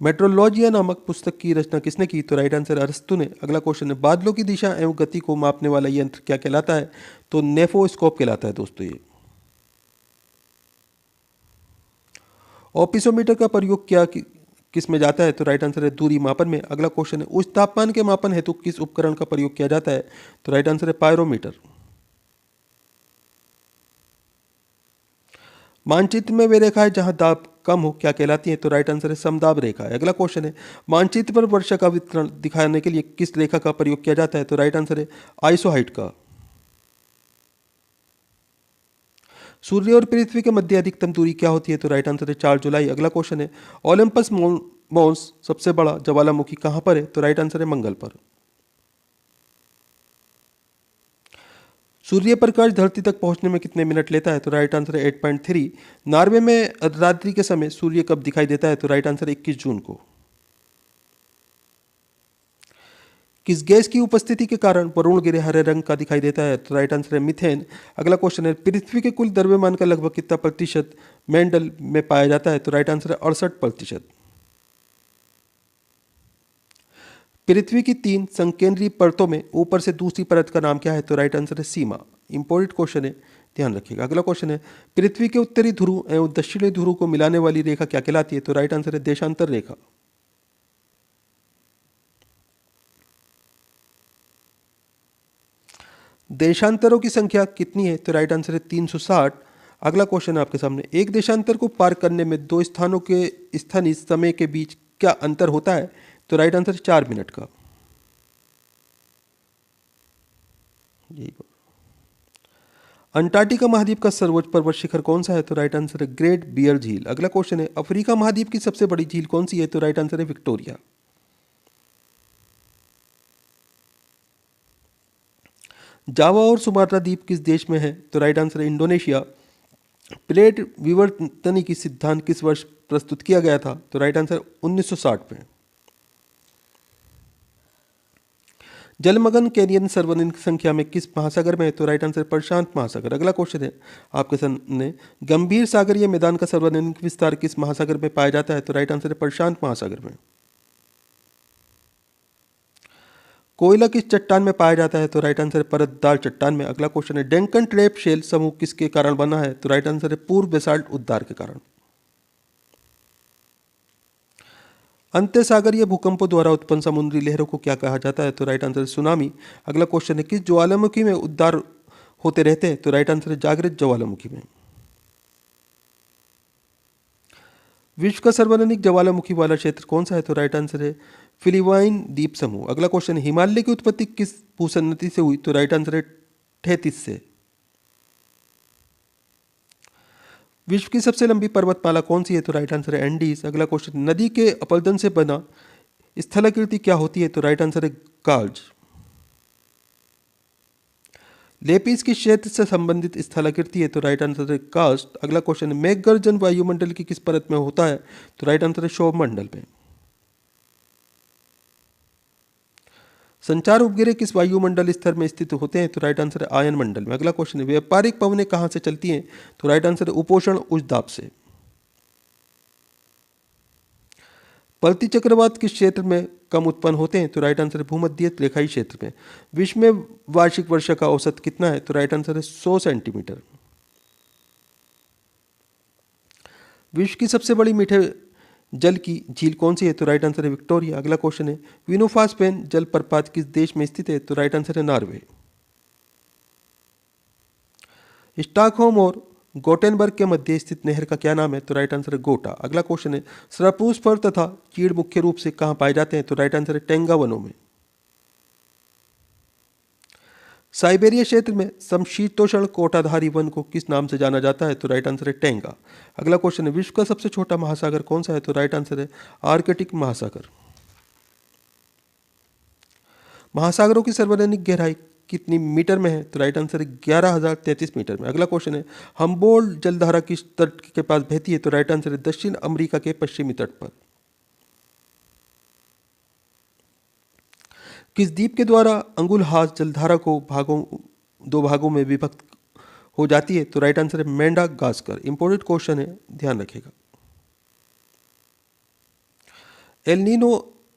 [SPEAKER 1] मेट्रोलॉजिया नामक पुस्तक की रचना किसने की? तो राइट आंसर अरस्तु ने। अगला क्वेश्चन है बादलों की दिशा एवं गति को मापने वाला यंत्र क्या कहलाता है? तो नेफोस्कोप कहलाता है दोस्तों ये। ऑपिसोमीटर का प्रयोग क्या किस में जाता है? तो राइट आंसर है दूरी मापन में। अगला क्वेश्चन है उच्च तापमान के मापन हेतु किस उपकरण का प्रयोग किया जाता है? तो राइट आंसर है पायरोमीटर। मानचित्र में वे रेखाएं जहां दाब कम हो क्या कहलाती है? तो राइट आंसर है समदाब रेखा। अगला क्वेश्चन है मानचित्र पर वर्षा का वितरण दिखाने के लिए किस रेखा का प्रयोग किया जाता है? तो राइट आंसर है आइसोहाइट का। सूर्य और पृथ्वी के मध्य अधिकतम दूरी क्या होती है? तो राइट आंसर है 4 जुलाई। अगला क्वेश्चन है ओलंपस मॉन्स सबसे बड़ा ज्वालामुखी कहां पर है? तो राइट आंसर है मंगल पर। सूर्य प्रकाश धरती तक पहुंचने में कितने मिनट लेता है? तो राइट आंसर है 8.3। नॉर्वे में रात्रि के समय सूर्य कब दिखाई देता है? तो राइट आंसर है 21 जून को। किस गैस की उपस्थिति के कारण वरुण ग्रह हरे रंग का दिखाई देता है? तो राइट आंसर है मीथेन। अगला क्वेश्चन है पृथ्वी के कुल द्रव्यमान का लगभग कितना प्रतिशत मेंडल में पाया जाता है? तो राइट आंसर है 68%। पृथ्वी की 3 संकेंद्रीय परतों में ऊपर से दूसरी परत का नाम क्या है? तो राइट आंसर है सीमा। इंपॉर्टेंट क्वेश्चन है, ध्यान रखिएगा। अगला क्वेश्चन है पृथ्वी के उत्तरी ध्रुव एवं दक्षिणी ध्रुव को मिलाने वाली रेखा क्या कहलाती है? तो राइट आंसर है देशांतर रेखा। देशांतरों की संख्या कितनी है? तो राइट आंसर है 360। अगला क्वेश्चन है आपके सामने, एक देशांतर को पार करने में दो स्थानों के स्थानीय समय के बीच क्या अंतर होता है? तो राइट आंसर 4 मिनट का। यही अंटार्कटिका महाद्वीप का सर्वोच्च पर्वत शिखर कौन सा है? तो राइट आंसर है ग्रेट बियर झील। अगला क्वेश्चन है, अफ्रीका महाद्वीप की सबसे बड़ी झील कौन सी है? तो राइट आंसर है विक्टोरिया। जावा और सुमात्रा द्वीप किस देश में है? तो राइट आंसर है इंडोनेशिया। प्लेट विवर्तनिकी सिद्धांत किस वर्ष प्रस्तुत किया गया था? तो राइट आंसर 1960 में। जलमग्न कैनियन सर्वाधिक संख्या में किस महासागर में है? तो राइट आंसर प्रशांत महासागर। अगला क्वेश्चन है आपके सामने, गंभीर सागरीय मैदान का सर्वाधिक विस्तार किस महासागर में पाया जाता है? तो राइट आंसर है प्रशांत महासागर में। कोयला किस चट्टान में पाया जाता है? तो राइट आंसर है परतदार चट्टान में। अगला क्वेश्चन है, डेंकन ट्रेप शेल समूह किसके कारण बना है? तो राइट आंसर है पूर्व बेसाल्ट उद्धार के कारण। अंत्यसागरीय भूकंपों द्वारा उत्पन्न समुद्री लहरों को क्या कहा जाता है? तो राइट आंसर है सुनामी। अगला क्वेश्चन है, किस ज्वालामुखी में उद्धार होते रहते हैं? तो राइट आंसर है जागृत ज्वालामुखी में। विश्व का सर्वाधिक ज्वालामुखी वाला क्षेत्र कौन सा है? तो राइट आंसर है फिलीपाइन द्वीप समूह। अगला क्वेश्चन है, हिमालय की उत्पत्ति किस भूसन्नति से हुई? तो राइट आंसर है 33 से। विश्व की सबसे लंबी पर्वतमाला कौन सी है? तो राइट आंसर है एंडीज। अगला क्वेश्चन, नदी के अपरदन से बना स्थलाकृति क्या होती है? तो राइट आंसर है गार्ज। लेपिस किस क्षेत्र से संबंधित स्थलाकृति है? तो राइट आंसर है कास्ट। अगला क्वेश्चन है, मेघगर्जन वायुमंडल की किस परत में होता है? तो राइट आंसर है क्षोभ मंडल में। संचार उपग्रह किस वायुमंडल स्तर में स्थित होते हैं? तो राइट आंसर है आयन मंडल में। अगला क्वेश्चन है, व्यापारिक पवनें कहां से चलती हैं? तो राइट आंसर है उपोषण उच्च दाब से। प्रति चक्रवात किस क्षेत्र में कम उत्पन्न होते हैं? तो राइट आंसर है भूमध्य रेखाई क्षेत्र में। विश्व में वार्षिक वर्षा का औसत कितना है? तो राइट आंसर है 100 सेंटीमीटर। विश्व की सबसे बड़ी मीठे जल की झील कौन सी है? तो राइट आंसर है विक्टोरिया। अगला क्वेश्चन है, विनोफास्पेन जलप्रपात किस देश में स्थित है? तो राइट आंसर है नॉर्वे। स्टॉकहोम और गोटेनबर्ग के मध्य स्थित नहर का क्या नाम है? तो राइट आंसर है गोटा। अगला क्वेश्चन है, सरपूस फर तथा चीड़ मुख्य रूप से कहां पाए जाते हैं? तो राइट आंसर है टेंगा वनों में। साइबेरिया क्षेत्र में समशीतोष्ण कोटाधारी वन को किस नाम से जाना जाता है? तो राइट आंसर है टेंगा। अगला क्वेश्चन है, विश्व का सबसे छोटा महासागर कौन सा है? तो राइट आंसर है आर्कटिक महासागर। महासागरों की सर्वाधिक गहराई कितनी मीटर में है? तो राइट आंसर है 11,033 मीटर में। अगला क्वेश्चन है, हम्बोल्ट जलधारा किस तट के पास बहती है? तो राइट आंसर है दक्षिण अमेरिका के पश्चिमी तट पर। किस द्वीप के द्वारा अंगुलहास जलधारा को दो भागों में विभक्त हो जाती है? तो राइट आंसर है मेडागास्कर। इंपॉर्टेंट क्वेश्चन है, ध्यान रखिएगा। एल नीनो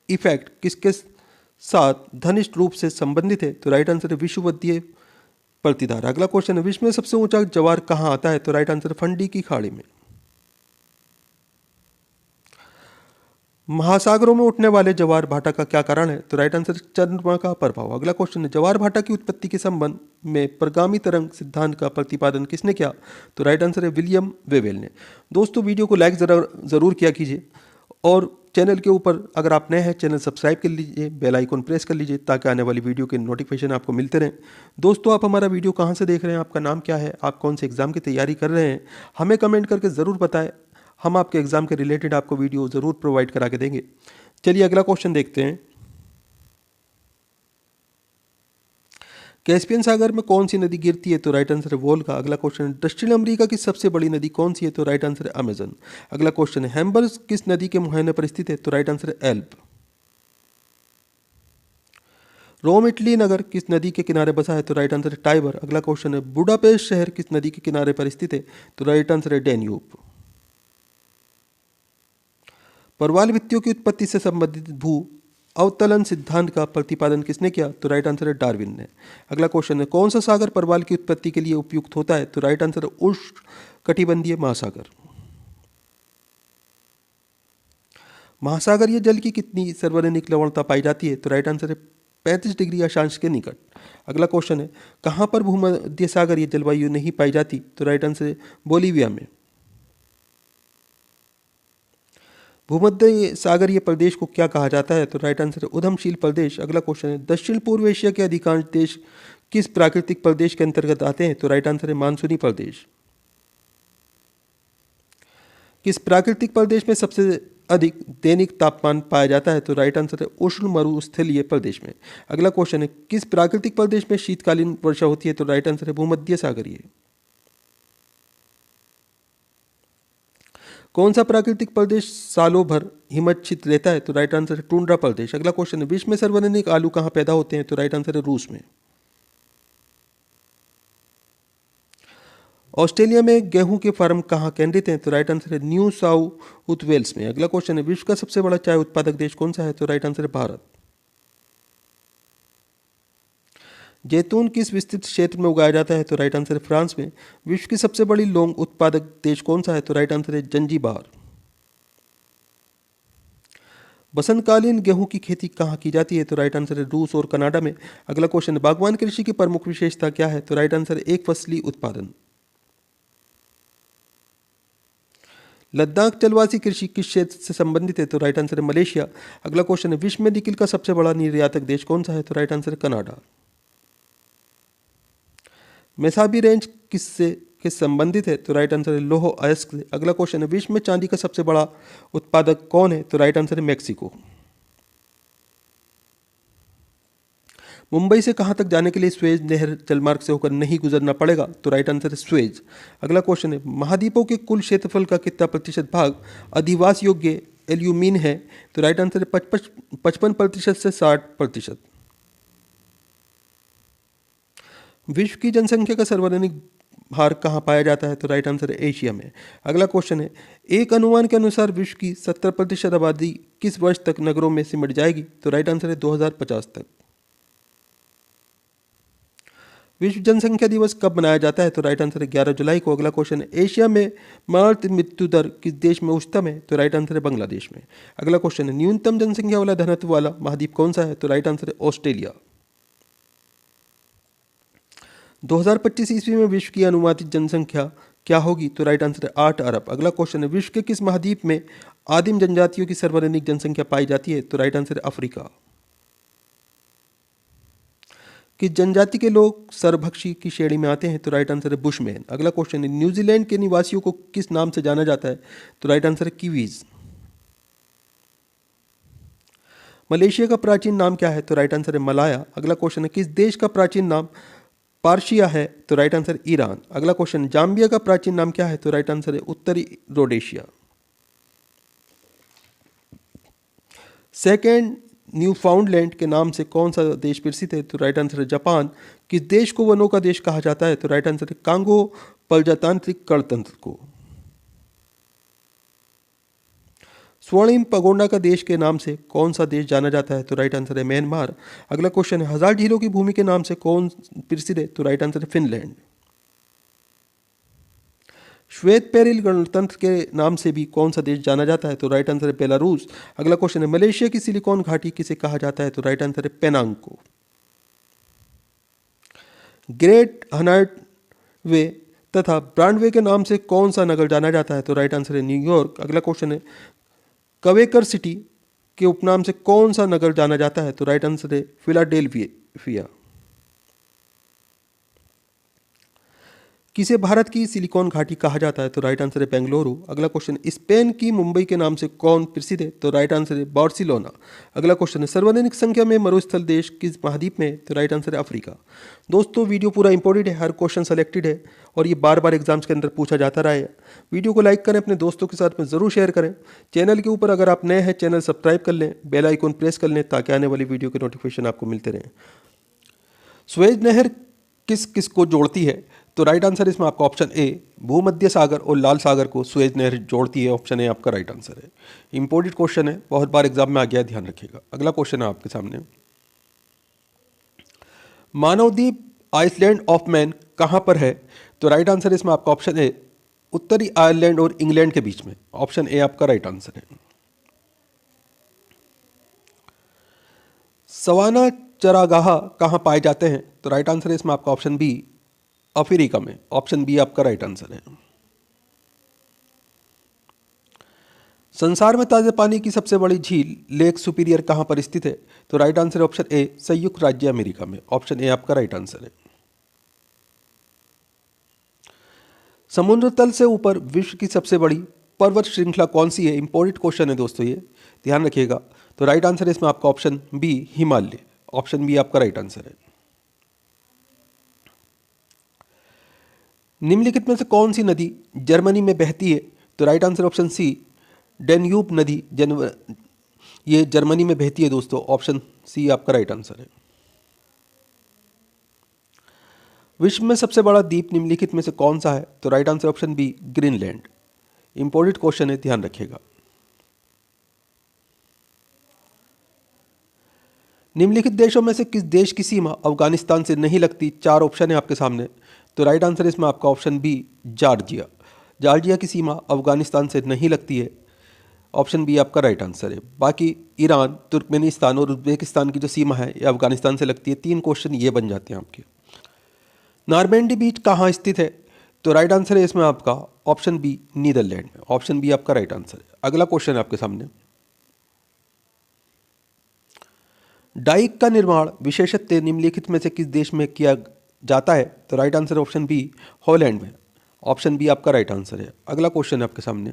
[SPEAKER 1] इफेक्ट किसके साथ घनिष्ठ रूप से संबंधित है? तो राइट आंसर है विषुवतीय प्रतिधारा। अगला क्वेश्चन है, विश्व में सबसे ऊंचा ज्वार कहां आता है? तो राइट आंसर है फंडी की खाड़ी में। महासागरों में उठने वाले ज्वार भाटा का क्या कारण है? तो राइट आंसर है चंद्रमा का प्रभाव। अगला क्वेश्चन है, ज्वार भाटा की उत्पत्ति के संबंध में प्रगामी तरंग सिद्धांत का प्रतिपादन किसने किया? तो राइट आंसर है विलियम वेवेल ने। दोस्तों, वीडियो को लाइक जरूर किया कीजिए और चैनल के ऊपर अगर आप नए हैं चैनल सब्सक्राइब कर लीजिए, बेल आइकन प्रेस कर लीजिए ताकि आने वाली वीडियो के नोटिफिकेशन आपको मिलते रहें। दोस्तों, आप हमारा वीडियो कहाँ से देख रहे हैं, आपका नाम क्या है, आप कौन से एग्ज़ाम की तैयारी कर रहे हैं, हमें कमेंट करके ज़रूर बताएं। हम आपके एग्ज़ाम के रिलेटेड आपको वीडियो ज़रूर प्रोवाइड करा के देंगे। चलिए अगला क्वेश्चन देखते हैं। कैस्पियन सागर में कौन सी नदी गिरती है? तो राइट आंसर है वोल्गा। अगला क्वेश्चन है, दक्षिण अमेरिका की सबसे बड़ी नदी कौन सी है? तो राइट आंसर है अमेजन। अगला क्वेश्चन है, हैम्बर्ग किस नदी के मुहाने पर स्थित है? तो राइट आंसर है एल्ब। रोम इटली नगर किस नदी के किनारे बसा है? तो राइट आंसर है टाइबर। अगला क्वेश्चन है, बुडापेस्ट शहर किस नदी के किनारे पर स्थित है? तो राइट आंसर है डेन्यूब। परवाल भित्तियों की उत्पत्ति से संबंधित भू अवतलन सिद्धांत का प्रतिपादन किसने किया? तो राइट आंसर है डार्विन ने। अगला क्वेश्चन है, कौन सा सागर परवाल की उत्पत्ति के लिए उपयुक्त होता है? तो राइट आंसर है उष्ण कटिबंधीय महासागर। महासागरीय जल की कितनी सर्वाधिक लवणता पाई जाती है? तो राइट आंसर है 35 डिग्री अक्षांश के निकट। अगला क्वेश्चन है, कहाँ पर भूमध्य सागरीय जलवायु नहीं पाई जाती? तो राइट आंसर है बोलीविया में। भूमध्य सागरीय प्रदेश को क्या कहा जाता है? तो राइट आंसर है उद्यमशील प्रदेश। अगला क्वेश्चन है, दक्षिण पूर्व एशिया के अधिकांश देश किस प्राकृतिक प्रदेश के अंतर्गत आते हैं? तो राइट आंसर है मानसूनी प्रदेश। किस प्राकृतिक प्रदेश में सबसे अधिक दैनिक तापमान पाया जाता है? तो राइट आंसर है उष्ण मरुस्थलीय प्रदेश में। अगला क्वेश्चन है, किस प्राकृतिक प्रदेश में शीतकालीन वर्षा होती है? तो राइट आंसर है भूमध्य सागरीय। कौन सा प्राकृतिक प्रदेश सालों भर हिमच्छिद रहता है? तो राइट आंसर है टुंड्रा प्रदेश। अगला क्वेश्चन है, विश्व में सर्वाधिक आलू कहाँ पैदा होते हैं? तो राइट आंसर है रूस में। ऑस्ट्रेलिया में गेहूं के फार्म कहाँ केंद्रित हैं? तो राइट आंसर है न्यू साउथ वेल्स में। अगला क्वेश्चन है, विश्व का सबसे बड़ा चाय उत्पादक देश कौन सा है? तो राइट आंसर है भारत। जैतून किस विस्तृत क्षेत्र में उगाया जाता है? तो राइट आंसर है फ्रांस में। विश्व की सबसे बड़ी लौंग उत्पादक देश कौन सा है? तो राइट आंसर है जंजीबार। बसंतकालीन गेहूं की खेती कहाँ की जाती है? तो राइट आंसर है रूस और कनाडा में। अगला क्वेश्चन है, बागवान कृषि की प्रमुख विशेषता क्या है? तो राइट आंसर है एक फसली उत्पादन। लद्दाख जलवासी कृषि किस क्षेत्र से संबंधित है? तो राइट आंसर है मलेशिया। अगला क्वेश्चन है, विश्व में निकिल का सबसे बड़ा निर्यातक देश कौन सा है? तो राइट आंसर है कनाडा। मेसाबी रेंज किससे संबंधित है? तो राइट आंसर है लोह अयस्क से। अगला क्वेश्चन है, विश्व में चांदी का सबसे बड़ा उत्पादक कौन है? तो राइट आंसर है मैक्सिको। मुंबई से कहाँ तक जाने के लिए स्वेज नहर जलमार्ग से होकर नहीं गुजरना पड़ेगा? तो राइट आंसर है स्वेज। अगला क्वेश्चन है, महाद्वीपों के कुल क्षेत्रफल का कितना प्रतिशत भाग अधिवास योग्य एल्यूमीन है? तो राइट आंसर है 55% से 60%। विश्व की जनसंख्या का सर्वाधिक भार कहाँ पाया जाता है? तो राइट आंसर है एशिया में। अगला क्वेश्चन है, एक अनुमान के अनुसार विश्व की 70% आबादी किस वर्ष तक नगरों में सिमट जाएगी? तो राइट आंसर है 2050 तक। विश्व जनसंख्या दिवस कब मनाया जाता है? तो राइट आंसर है 11 जुलाई को। अगला क्वेश्चन है, एशिया में मृत मृत्यु दर किस देश में उच्चतम है? तो राइट आंसर है बांग्लादेश में। अगला क्वेश्चन है, न्यूनतम जनसंख्या वाला घनत्व वाला महाद्वीप कौन सा है? तो राइट आंसर है ऑस्ट्रेलिया। 2025 ईस्वी में विश्व की अनुमानित जनसंख्या क्या होगी? तो राइट आंसर है 8 अरब। अगला क्वेश्चन है, विश्व के किस महाद्वीप में आदिम जनजातियों की सर्वाधिक जनसंख्या पाई जाती है? तो राइट आंसर है अफ्रीका। किस जनजाति के लोग सर्वभक्षी की श्रेणी में आते हैं? तो राइट आंसर है बुशमैन। अगला क्वेश्चन है, न्यूजीलैंड के निवासियों को किस नाम से जाना जाता है? तो राइट आंसर है कीवीज। मलेशिया का प्राचीन नाम क्या है? तो राइट आंसर है मलाया। अगला क्वेश्चन है, किस देश का प्राचीन नाम पार्शिया है? तो राइट आंसर है ईरान। अगला क्वेश्चन, जाम्बिया का प्राचीन नाम क्या है? तो राइट आंसर है उत्तरी रोडेशिया। सेकेंड न्यूफाउंडलैंड के नाम से कौन सा देश प्रसिद्ध है? तो राइट आंसर है जापान। किस देश को वनों का देश कहा जाता है? तो राइट आंसर है कांगो प्रजातांत्रिक गणतंत्र को। स्वर्णिम पगोंडा का देश के नाम से कौन सा देश जाना जाता है? तो राइट आंसर है म्यांमार। अगला क्वेश्चन है, हजार झीलों की भूमि के नाम से कौन प्रसिद्ध है? तो राइट आंसर है फिनलैंड। श्वेत पेरिल गणतंत्र के नाम से भी कौन सा देश जाना जाता है? तो राइट आंसर है बेलारूस। अगला क्वेश्चन है, मलेशिया की सिलिकॉन घाटी किसे कहा जाता है? तो राइट आंसर है पेनांग को। ग्रेट हनार्ट वे तथा ब्रॉडवे के नाम से कौन सा नगर जाना जाता है? तो राइट आंसर है न्यूयॉर्क। अगला क्वेश्चन है, क्वेकर सिटी के उपनाम से कौन सा नगर जाना जाता है? तो राइट आंसर है फिलाडेल्फिया। किसे भारत की सिलिकॉन घाटी कहा जाता है? तो राइट आंसर है बेंगलुरु। अगला क्वेश्चन, स्पेन की मुंबई के नाम से कौन प्रसिद्ध है? तो राइट आंसर है बार्सिलोना। अगला क्वेश्चन है, सर्वाधिक संख्या में मरुस्थल देश किस महाद्वीप में है? तो राइट आंसर है अफ्रीका। दोस्तों, वीडियो पूरा इंपॉर्टेंट है, हर क्वेश्चन सेलेक्टेड है और ये बार बार एग्जाम्स के अंदर पूछा जाता रहा है। वीडियो को लाइक करें, अपने दोस्तों के साथ में ज़रूर शेयर करें। चैनल के ऊपर अगर आप नए हैं, चैनल सब्सक्राइब कर लें, बेल आइकन प्रेस कर लें ताकि आने वाली वीडियो के नोटिफिकेशन आपको मिलते रहें। सुएज नहर किस किस को जोड़ती है? तो राइट आंसर इसमें आपका ऑप्शन ए, भूमध्य सागर और लाल सागर को सुएज नहर जोड़ती है। ऑप्शन ए आपका राइट आंसर है। इंपॉर्टेंट क्वेश्चन है, बहुत बार एग्जाम में आ गया, ध्यान रखिएगा। अगला क्वेश्चन है आपके सामने, मानवद्वीप आइसलैंड ऑफ मैन कहाँ पर है? तो राइट आंसर इसमें आपका ऑप्शन ए, उत्तरी आयरलैंड और इंग्लैंड के बीच में। ऑप्शन ए आपका राइट आंसर है। सवाना चरागाह कहाँ पाए जाते हैं? तो राइट आंसर है इसमें आपका ऑप्शन बी, अफ्रीका में। ऑप्शन बी आपका राइट आंसर है। संसार में ताज़े पानी की सबसे बड़ी झील लेक सुपीरियर कहाँ पर स्थित है? तो राइट आंसर है ऑप्शन ए, संयुक्त राज्य अमेरिका में। ऑप्शन ए आपका राइट आंसर है। समुद्र तल से ऊपर विश्व की सबसे बड़ी पर्वत श्रृंखला कौन सी है? इंपॉर्टेंट क्वेश्चन है दोस्तों, ये ध्यान रखिएगा। तो राइट आंसर है इसमें आपका option B, Himalaya. Option B आपका राइट आंसर है। निम्नलिखित में से कौन सी नदी जर्मनी में बहती है? तो right answer option C, Danube नदी ये जर्मनी में बहती है दोस्तों। ऑप्शन सी आपका राइट आंसर है। विश्व में सबसे बड़ा द्वीप निम्नलिखित में से कौन सा है? तो right answer option B, Greenland. Important question है, ध्यान रखिएगा। निम्नलिखित देशों में से किस देश की सीमा अफगानिस्तान से नहीं लगती? चार ऑप्शन है आपके सामने। तो राइट आंसर है इसमें आपका ऑप्शन बी, जॉर्जिया। जॉर्जिया की सीमा अफगानिस्तान से नहीं लगती है। ऑप्शन बी आपका राइट आंसर है। बाकी ईरान, तुर्कमेनिस्तान और उज्बेकिस्तान की जो सीमा है ये अफगानिस्तान से लगती है। तीन क्वेश्चन ये बन जाते हैं आपके। नॉर्मैंडी बीच कहाँ स्थित है? तो राइट आंसर है इसमें आपका ऑप्शन बी, नीदरलैंड में। ऑप्शन बी आपका राइट आंसर है। अगला क्वेश्चन है आपके सामने। डाइक का निर्माण विशेषतः निम्नलिखित में से किस देश में किया जाता है? तो right answer option B, Holland में। ऑप्शन बी आपका राइट आंसर है। अगला क्वेश्चन है आपके सामने।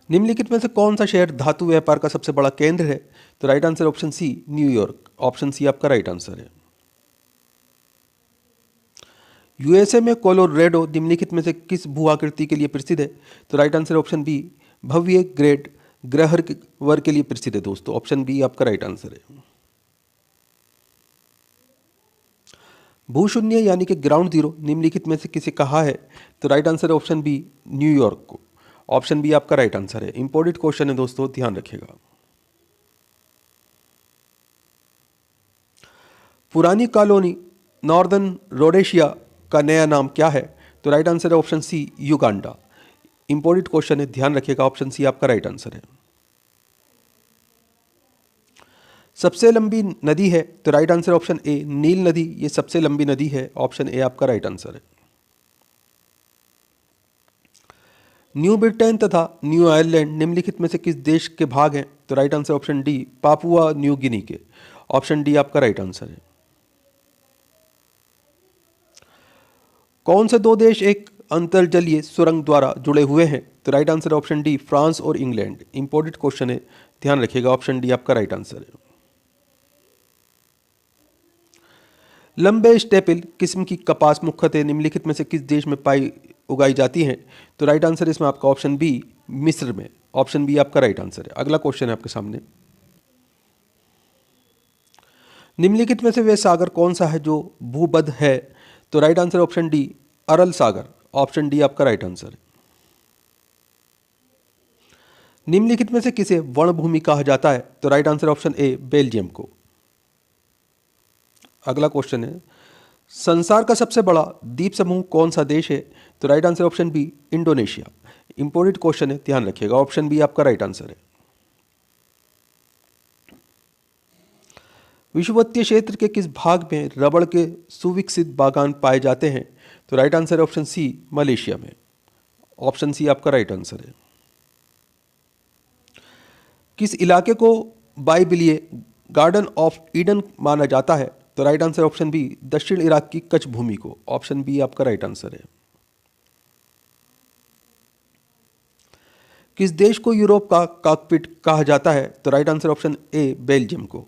[SPEAKER 1] निम्नलिखित में से कौन सा शहर धातु व्यापार का सबसे बड़ा केंद्र है? तो right answer option C, New York. Option C आपका राइट आंसर है। यूएसए में कोलोरेडो निम्नलिखित में से किस भू आकृति के लिए प्रसिद्ध है? तो राइट आंसर ऑप्शन बी, भव्य ग्रेट ग्रहवर के लिए प्रसिद्ध है दोस्तों। ऑप्शन बी आपका राइट आंसर है। भूशून्य यानी कि ग्राउंड जीरो निम्नलिखित में से किसे कहा है? तो राइट आंसर है ऑप्शन बी, न्यूयॉर्क को। ऑप्शन बी आपका राइट आंसर है। इंपॉर्टेंट क्वेश्चन है दोस्तों, ध्यान रखिएगा। पुरानी कॉलोनी नॉर्दर्न रोडेशिया का नया नाम क्या है? तो राइट आंसर है option C, Uganda. Important question है, ध्यान रखिएगा। ऑप्शन सी आपका राइट आंसर है। सबसे लंबी नदी है? तो राइट आंसर ऑप्शन ए, नील नदी ये सबसे लंबी नदी है। ऑप्शन ए आपका राइट आंसर है। न्यू ब्रिटेन तथा न्यू आयरलैंड निम्नलिखित में से किस देश के भाग हैं? तो right answer option D, Papua New Guinea के। ऑप्शन डी आपका राइट आंसर है। कौन से दो देश एक अंतर्जलीय सुरंग द्वारा जुड़े हुए हैं? तो right answer option D, France और इंग्लैंड। इंपॉर्टेंट क्वेश्चन है, ध्यान रखिएगा। ऑप्शन डी आपका राइट आंसर है। लंबे स्टेपिल किस्म की कपास मुख्यतः निम्नलिखित में से किस देश में उगाई जाती हैं? तो राइट आंसर इसमें आपका ऑप्शन बी, मिस्र में। ऑप्शन बी आपका राइट आंसर है। अगला क्वेश्चन है आपके सामने। निम्नलिखित में से वह सागर कौन सा है जो भूबद्ध है? तो राइट आंसर ऑप्शन डी, अरल सागर। ऑप्शन डी आपका राइट आंसर है। निम्नलिखित में से किसे वनभूमि कहा जाता है? तो राइट आंसर ऑप्शन ए, बेल्जियम को। अगला क्वेश्चन है, संसार का सबसे बड़ा द्वीप समूह कौन सा देश है? तो right answer option B, Indonesia. Important question है, ध्यान रखिएगा। ऑप्शन बी आपका राइट आंसर है। विषुवतीय क्षेत्र के किस भाग में रबड़ के सुविकसित बागान पाए जाते हैं? तो right answer option C, Malaysia में। ऑप्शन सी आपका राइट आंसर है। किस इलाके को बाइबिलीय गार्डन ऑफ ईडन माना जाता है? तो राइट आंसर ऑप्शन बी, दक्षिण इराक की कच्छ भूमि को। ऑप्शन बी आपका राइट आंसर है। किस देश को यूरोप का कॉकपिट कहा जाता है? तो राइट आंसर ऑप्शन ए, बेल्जियम को।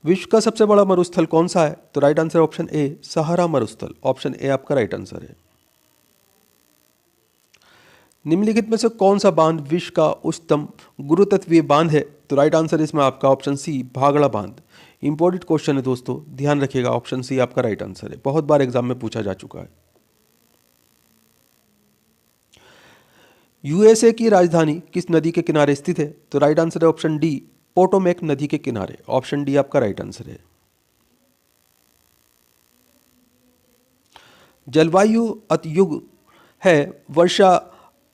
[SPEAKER 1] विश्व का सबसे बड़ा मरुस्थल कौन सा है? तो राइट आंसर ऑप्शन ए, सहारा मरुस्थल। ऑप्शन ए आपका राइट आंसर है। निम्नलिखित में से कौन सा बांध विश्व का उच्चतम गुरुत्वीय बांध है? तो राइट आंसर इसमें आपका ऑप्शन सी, भागड़ा बांध। इंपॉर्टेंट क्वेश्चन है दोस्तों, ध्यान रखिएगा। ऑप्शन सी आपका राइट आंसर है, बहुत बार एग्जाम में पूछा जा चुका है। यूएसए की राजधानी किस नदी के किनारे स्थित है? तो राइट आंसर है ऑप्शन डी, पोटोमेक नदी के किनारे। ऑप्शन डी आपका राइट आंसर है। जलवायु अत्ययुग है, वर्षा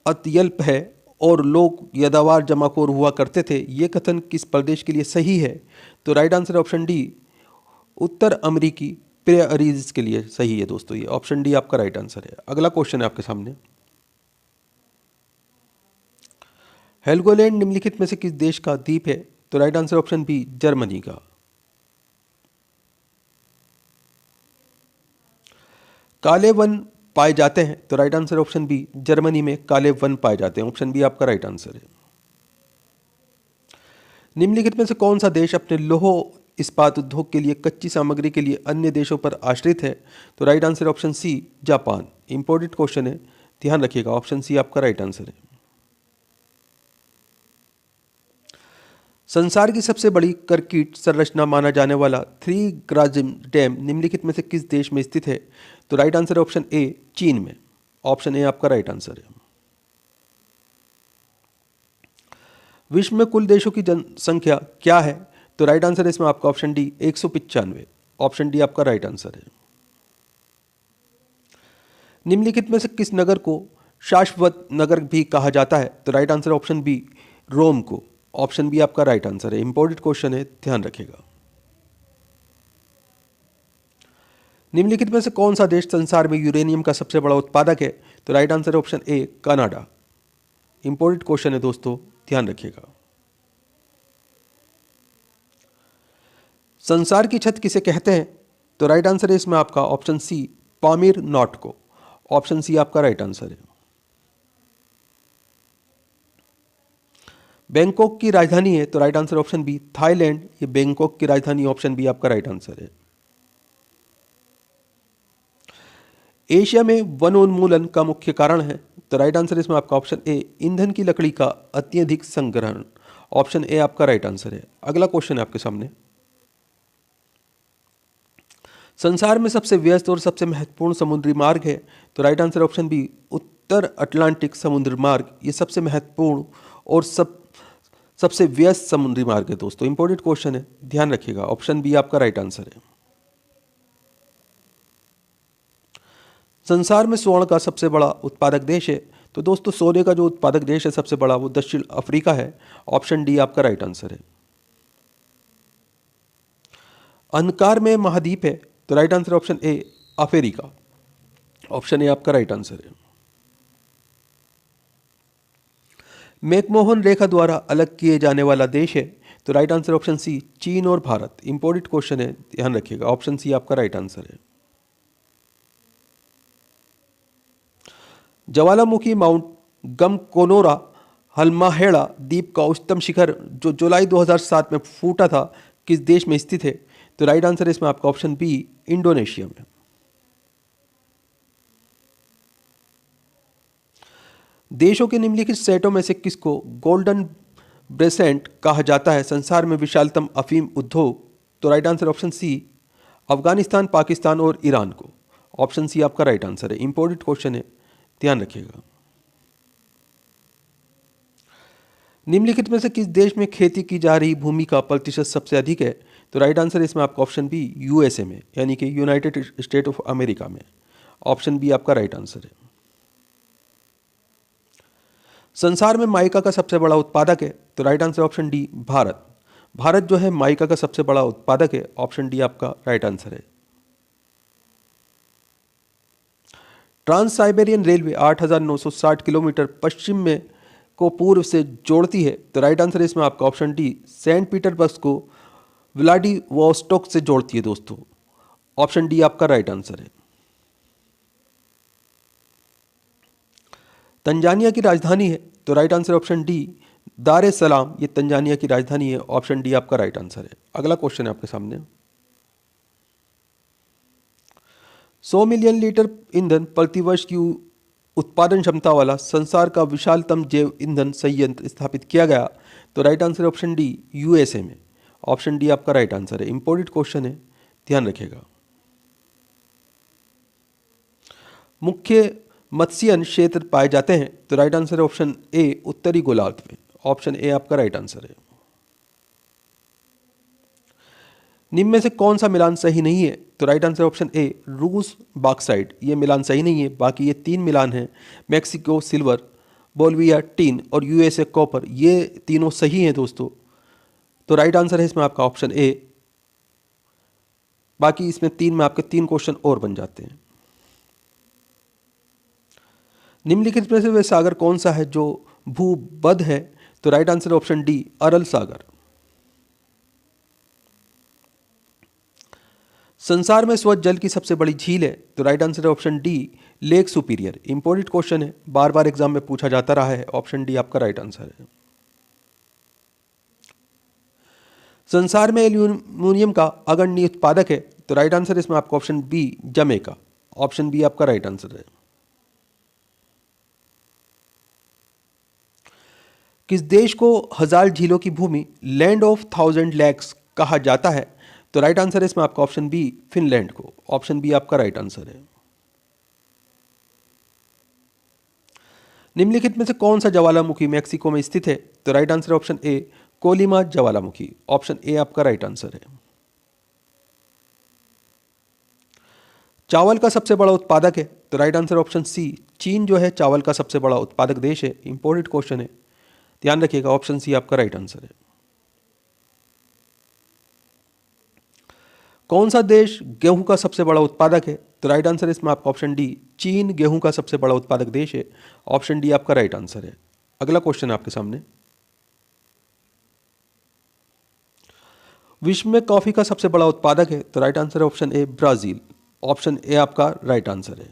[SPEAKER 1] अत्यल्प है और लोग यदावार जमाखोर हुआ करते थे, ये कथन किस प्रदेश के लिए सही है? तो राइट आंसर ऑप्शन डी, उत्तर अमेरिकी प्रेयरीज के लिए सही है दोस्तों। ये ऑप्शन डी आपका राइट आंसर है। अगला क्वेश्चन है आपके सामने, हेल्गोलैंड निम्नलिखित में से किस देश का द्वीप है? तो right answer option B, Germany का। काले वन पाए जाते हैं? तो right answer option B, Germany में काले वन पाए जाते हैं। ऑप्शन बी आपका राइट आंसर है। निम्नलिखित में से कौन सा देश अपने लौह इस्पात उद्योग के लिए कच्ची सामग्री के लिए अन्य देशों पर आश्रित है? तो right answer option C, Japan. Important question है, ध्यान रखिएगा। ऑप्शन सी आपका राइट आंसर है। संसार की सबसे बड़ी कंक्रीट संरचना माना जाने वाला थ्री ग्राजिम डैम निम्नलिखित में से किस देश में स्थित है? तो राइट आंसर ऑप्शन ए, चीन में। ऑप्शन ए आपका राइट आंसर है। विश्व में कुल देशों की जनसंख्या क्या है? तो राइट आंसर है इसमें आपका ऑप्शन डी, 195। ऑप्शन डी आपका राइट आंसर है। निम्नलिखित में से किस नगर को शाश्वत नगर भी कहा जाता है? तो राइट आंसर ऑप्शन बी, रोम को। ऑप्शन बी आपका राइट आंसर है। इंपॉर्टेंट क्वेश्चन है, ध्यान रखिएगा। निम्नलिखित में से कौन सा देश संसार में यूरेनियम का सबसे बड़ा उत्पादक है? तो राइट आंसर ऑप्शन ए, कनाडा। इंपॉर्टेंट क्वेश्चन है दोस्तों, ध्यान रखिएगा। संसार की छत किसे कहते हैं? तो राइट आंसर है इसमें आपका ऑप्शन सी, पामीर नॉट को। ऑप्शन सी आपका राइट आंसर है। बैंकॉक की राजधानी है? तो right answer option B, Thailand. ये बैंकॉक की राजधानी, ऑप्शन बी आपका राइट आंसर है। एशिया में वनोन्मूलन का मुख्य कारण है? तो राइट आंसर इसमें आपका ऑप्शन ए, ईंधन की लकड़ी का अत्यधिक संग्रहण। ऑप्शन ए आपका राइट आंसर है। अगला क्वेश्चन है आपके सामने, संसार में सबसे व्यस्त और सबसे महत्वपूर्ण समुद्री मार्ग है? तो राइट आंसर ऑप्शन बी, उत्तर अटलांटिक समुद्री मार्ग। ये सबसे महत्वपूर्ण और सबसे व्यस्त समुद्री मार्ग है दोस्तों। इंपॉर्टेंट क्वेश्चन है, ध्यान रखिएगा। ऑप्शन बी आपका राइट आंसर है। संसार में स्वर्ण का सबसे बड़ा उत्पादक देश है? तो दोस्तों सोने का जो उत्पादक देश है सबसे बड़ा, वो दक्षिण अफ्रीका है। ऑप्शन डी आपका राइट आंसर है। अंधकार में महाद्वीप है? तो right answer option A, Africa. Option A आपका राइट आंसर है। मैकमोहन रेखा द्वारा अलग किए जाने वाला देश है? तो राइट आंसर ऑप्शन सी, चीन और भारत। इंपॉर्टेंट क्वेश्चन है, ध्यान रखिएगा। ऑप्शन सी आपका राइट आंसर है। ज्वालामुखी माउंट गमकोनोरा हल्माहेड़ा द्वीप का उच्चतम शिखर जो जुलाई 2007 में फूटा था, किस देश में स्थित है? तो राइट आंसर है इसमें आपका ऑप्शन बी, इंडोनेशिया में। देशों के निम्नलिखित सेटों में से किसको गोल्डन ब्रेसेंट कहा जाता है? संसार में विशालतम अफीम उद्योग? तो right answer option C, Afghanistan, Pakistan और ईरान को। ऑप्शन सी आपका राइट आंसर है। इंपॉर्टेंट क्वेश्चन है, ध्यान रखिएगा। निम्नलिखित में से किस देश में खेती की जा रही भूमि का प्रतिशत सबसे अधिक है? तो राइट आंसर इसमें आपका ऑप्शन बी, यूएसए में, यानी कि यूनाइटेड स्टेट ऑफ अमेरिका में। ऑप्शन बी आपका राइट आंसर है। संसार में माइका का सबसे बड़ा उत्पादक है? तो right answer option D, Bharat. Bharat जो है माइका का सबसे बड़ा उत्पादक है। ऑप्शन डी आपका राइट आंसर है। ट्रांस साइबेरियन रेलवे 8,960 किलोमीटर पश्चिम में को पूर्व से जोड़ती है? तो राइट आंसर इसमें आपका ऑप्शन डी, सेंट पीटर्सबर्ग को व्लादिवोस्टोक से जोड़ती है दोस्तों। ऑप्शन डी आपका राइट आंसर है। तंजानिया की राजधानी है? तो राइट आंसर ऑप्शन डी, दार एस सलाम। ये तंजानिया की राजधानी है। ऑप्शन डी आपका राइट आंसर है। अगला क्वेश्चन है आपके सामने, 100 मिलियन लीटर ईंधन प्रतिवर्ष की उत्पादन क्षमता वाला संसार का विशालतम जैव ईंधन संयंत्र स्थापित किया गया? तो right answer option D, USA में। ऑप्शन डी आपका राइट आंसर है। इंपॉर्टेंट क्वेश्चन है, ध्यान रखिएगा। मुख्य मत्स्यन क्षेत्र पाए जाते हैं? तो राइट आंसर ऑप्शन ए, उत्तरी गोलार्ध में। ऑप्शन ए आपका राइट आंसर है। निम्न में से कौन सा मिलान सही नहीं है? तो राइट आंसर ऑप्शन ए, रूस बॉक्साइट। ये मिलान सही नहीं है। बाकी ये तीन मिलान हैं, मैक्सिको सिल्वर, बोल्विया टिन और यूएसए कॉपर, ये तीनों सही हैं दोस्तों। तो राइट आंसर है इसमें आपका ऑप्शन ए। बाकी इसमें 3 में आपके 3 क्वेश्चन और बन जाते हैं। निम्नलिखित में से वह सागर कौन सा है जो भूबद्ध है? तो राइट आंसर ऑप्शन डी, अरल सागर। संसार में स्वच्छ जल की सबसे बड़ी झील है? तो राइट आंसर है option D, lake superior. Important question है, बार बार एग्जाम में पूछा जाता रहा है। ऑप्शन डी आपका राइट आंसर है। संसार में एल्यूमिनियम का अग्रणी उत्पादक है? तो राइट आंसर इसमें आपका option B, Jamaica. Option B आपका राइट आंसर है। किस देश को 1000 झीलों की भूमि, लैंड ऑफ 1000 लेक्स कहा जाता है? तो राइट आंसर है इसमें आपका ऑप्शन बी, फिनलैंड को। ऑप्शन बी आपका राइट आंसर है। निम्नलिखित में से कौन सा ज्वालामुखी मैक्सिको में स्थित है? तो right answer option A, Colima ज्वालामुखी। ऑप्शन ए आपका राइट आंसर है। चावल का सबसे बड़ा उत्पादक है? तो राइट आंसर ऑप्शन सी, चीन जो है चावल का सबसे बड़ा उत्पादक देश है। इंपॉर्टेंट क्वेश्चन है, ध्यान रखिएगा। ऑप्शन सी आपका राइट आंसर है। कौन सा देश गेहूं का सबसे बड़ा उत्पादक है? तो राइट आंसर इसमें आपका ऑप्शन डी, चीन गेहूं का सबसे बड़ा उत्पादक देश है। ऑप्शन डी आपका राइट आंसर है। अगला क्वेश्चन आपके सामने, विश्व में कॉफी का सबसे बड़ा उत्पादक है? तो राइट आंसर है option A, Brazil. Option A आपका राइट आंसर है।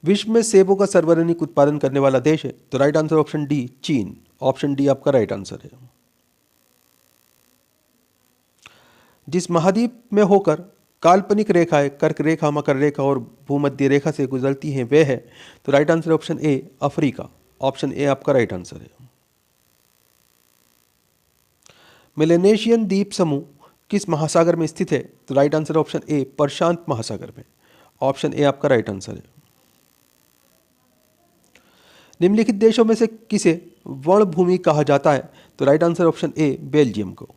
[SPEAKER 1] विश्व में सेबों का सर्वाधिक उत्पादन करने वाला देश है? तो राइट आंसर ऑप्शन डी, चीन। ऑप्शन डी आपका राइट आंसर है। जिस महाद्वीप में होकर काल्पनिक रेखाएं कर्क रेखा, मकर रेखा और भूमध्य रेखा से गुजरती हैं वह है? तो right answer option A, Africa. Option A आपका राइट आंसर है। मेलेनेशियन द्वीप समूह किस महासागर में स्थित है? तो राइट आंसर ऑप्शन ए, प्रशांत महासागर में। ऑप्शन ए आपका राइट आंसर है। निम्नलिखित देशों में से किसे वर्ण भूमि कहा जाता है? तो राइट आंसर ऑप्शन ए, बेल्जियम को।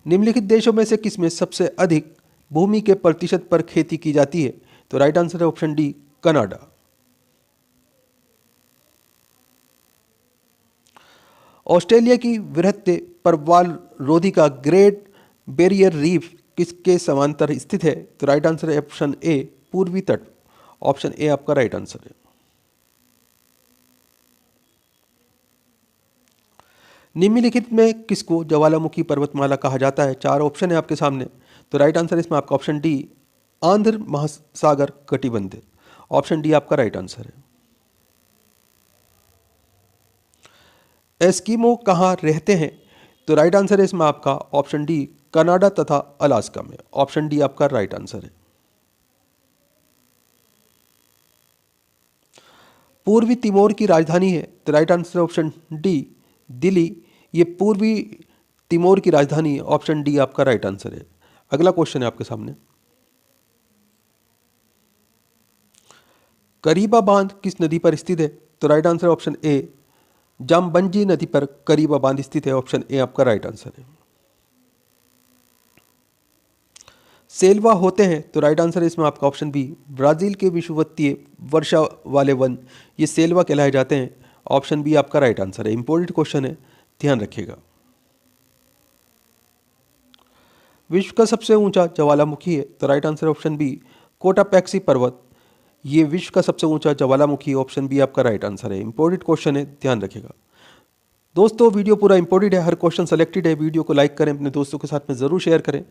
[SPEAKER 1] निम्नलिखित देशों में से किसमें सबसे अधिक भूमि के प्रतिशत पर खेती की जाती है? तो राइट आंसर है ऑप्शन डी, कनाडा। ऑस्ट्रेलिया की वृहद पर्वताल रोधिका ग्रेट बैरियर रीफ किसके समांतर स्थित है? तो राइट आंसर है ऑप्शन ए, पूर्वी तट। ऑप्शन ए आपका राइट आंसर है। निम्नलिखित में किसको ज्वालामुखी पर्वतमाला कहा जाता है? 4 ऑप्शन है आपके सामने। तो राइट आंसर इसमें आपका ऑप्शन डी, आंध्र महासागर कटिबंध। ऑप्शन डी आपका राइट आंसर है। एस्किमो कहाँ रहते हैं? तो राइट आंसर है इसमें आपका ऑप्शन डी, कनाडा तथा अलास्का में। ऑप्शन डी आपका राइट आंसर है। पूर्वी तिमोर की राजधानी है? तो right answer option D, Delhi. ये पूर्वी तिमोर की राजधानी है। ऑप्शन डी आपका राइट आंसर है। अगला क्वेश्चन है आपके सामने, करीबा बांध किस नदी पर स्थित है? तो राइट आंसर ऑप्शन ए, जामबंजी नदी पर करीबा बांध स्थित है। ऑप्शन ए आपका राइट आंसर है। सेल्वा होते हैं? तो राइट आंसर है इसमें आपका ऑप्शन बी, ब्राजील के विषुवतीय वर्षा वाले वन ये सेल्वा कहलाए जाते हैं। ऑप्शन बी आपका राइट आंसर है। इंपॉर्टेंट क्वेश्चन है, ध्यान रखिएगा। विश्व का सबसे ऊंचा ज्वालामुखी है? तो राइट आंसर ऑप्शन बी, कोटापैक्सी पर्वत। ये विश्व का सबसे ऊंचा ज्वालामुखी। ऑप्शन बी आपका राइट आंसर है। इंपॉर्टेंट क्वेश्चन है, ध्यान रखिएगा। दोस्तों वीडियो पूरा इंपॉर्टेंट है, हर क्वेश्चन सेलेक्टेड है। वीडियो को लाइक करें, अपने दोस्तों के साथ में ज़रूर शेयर करें।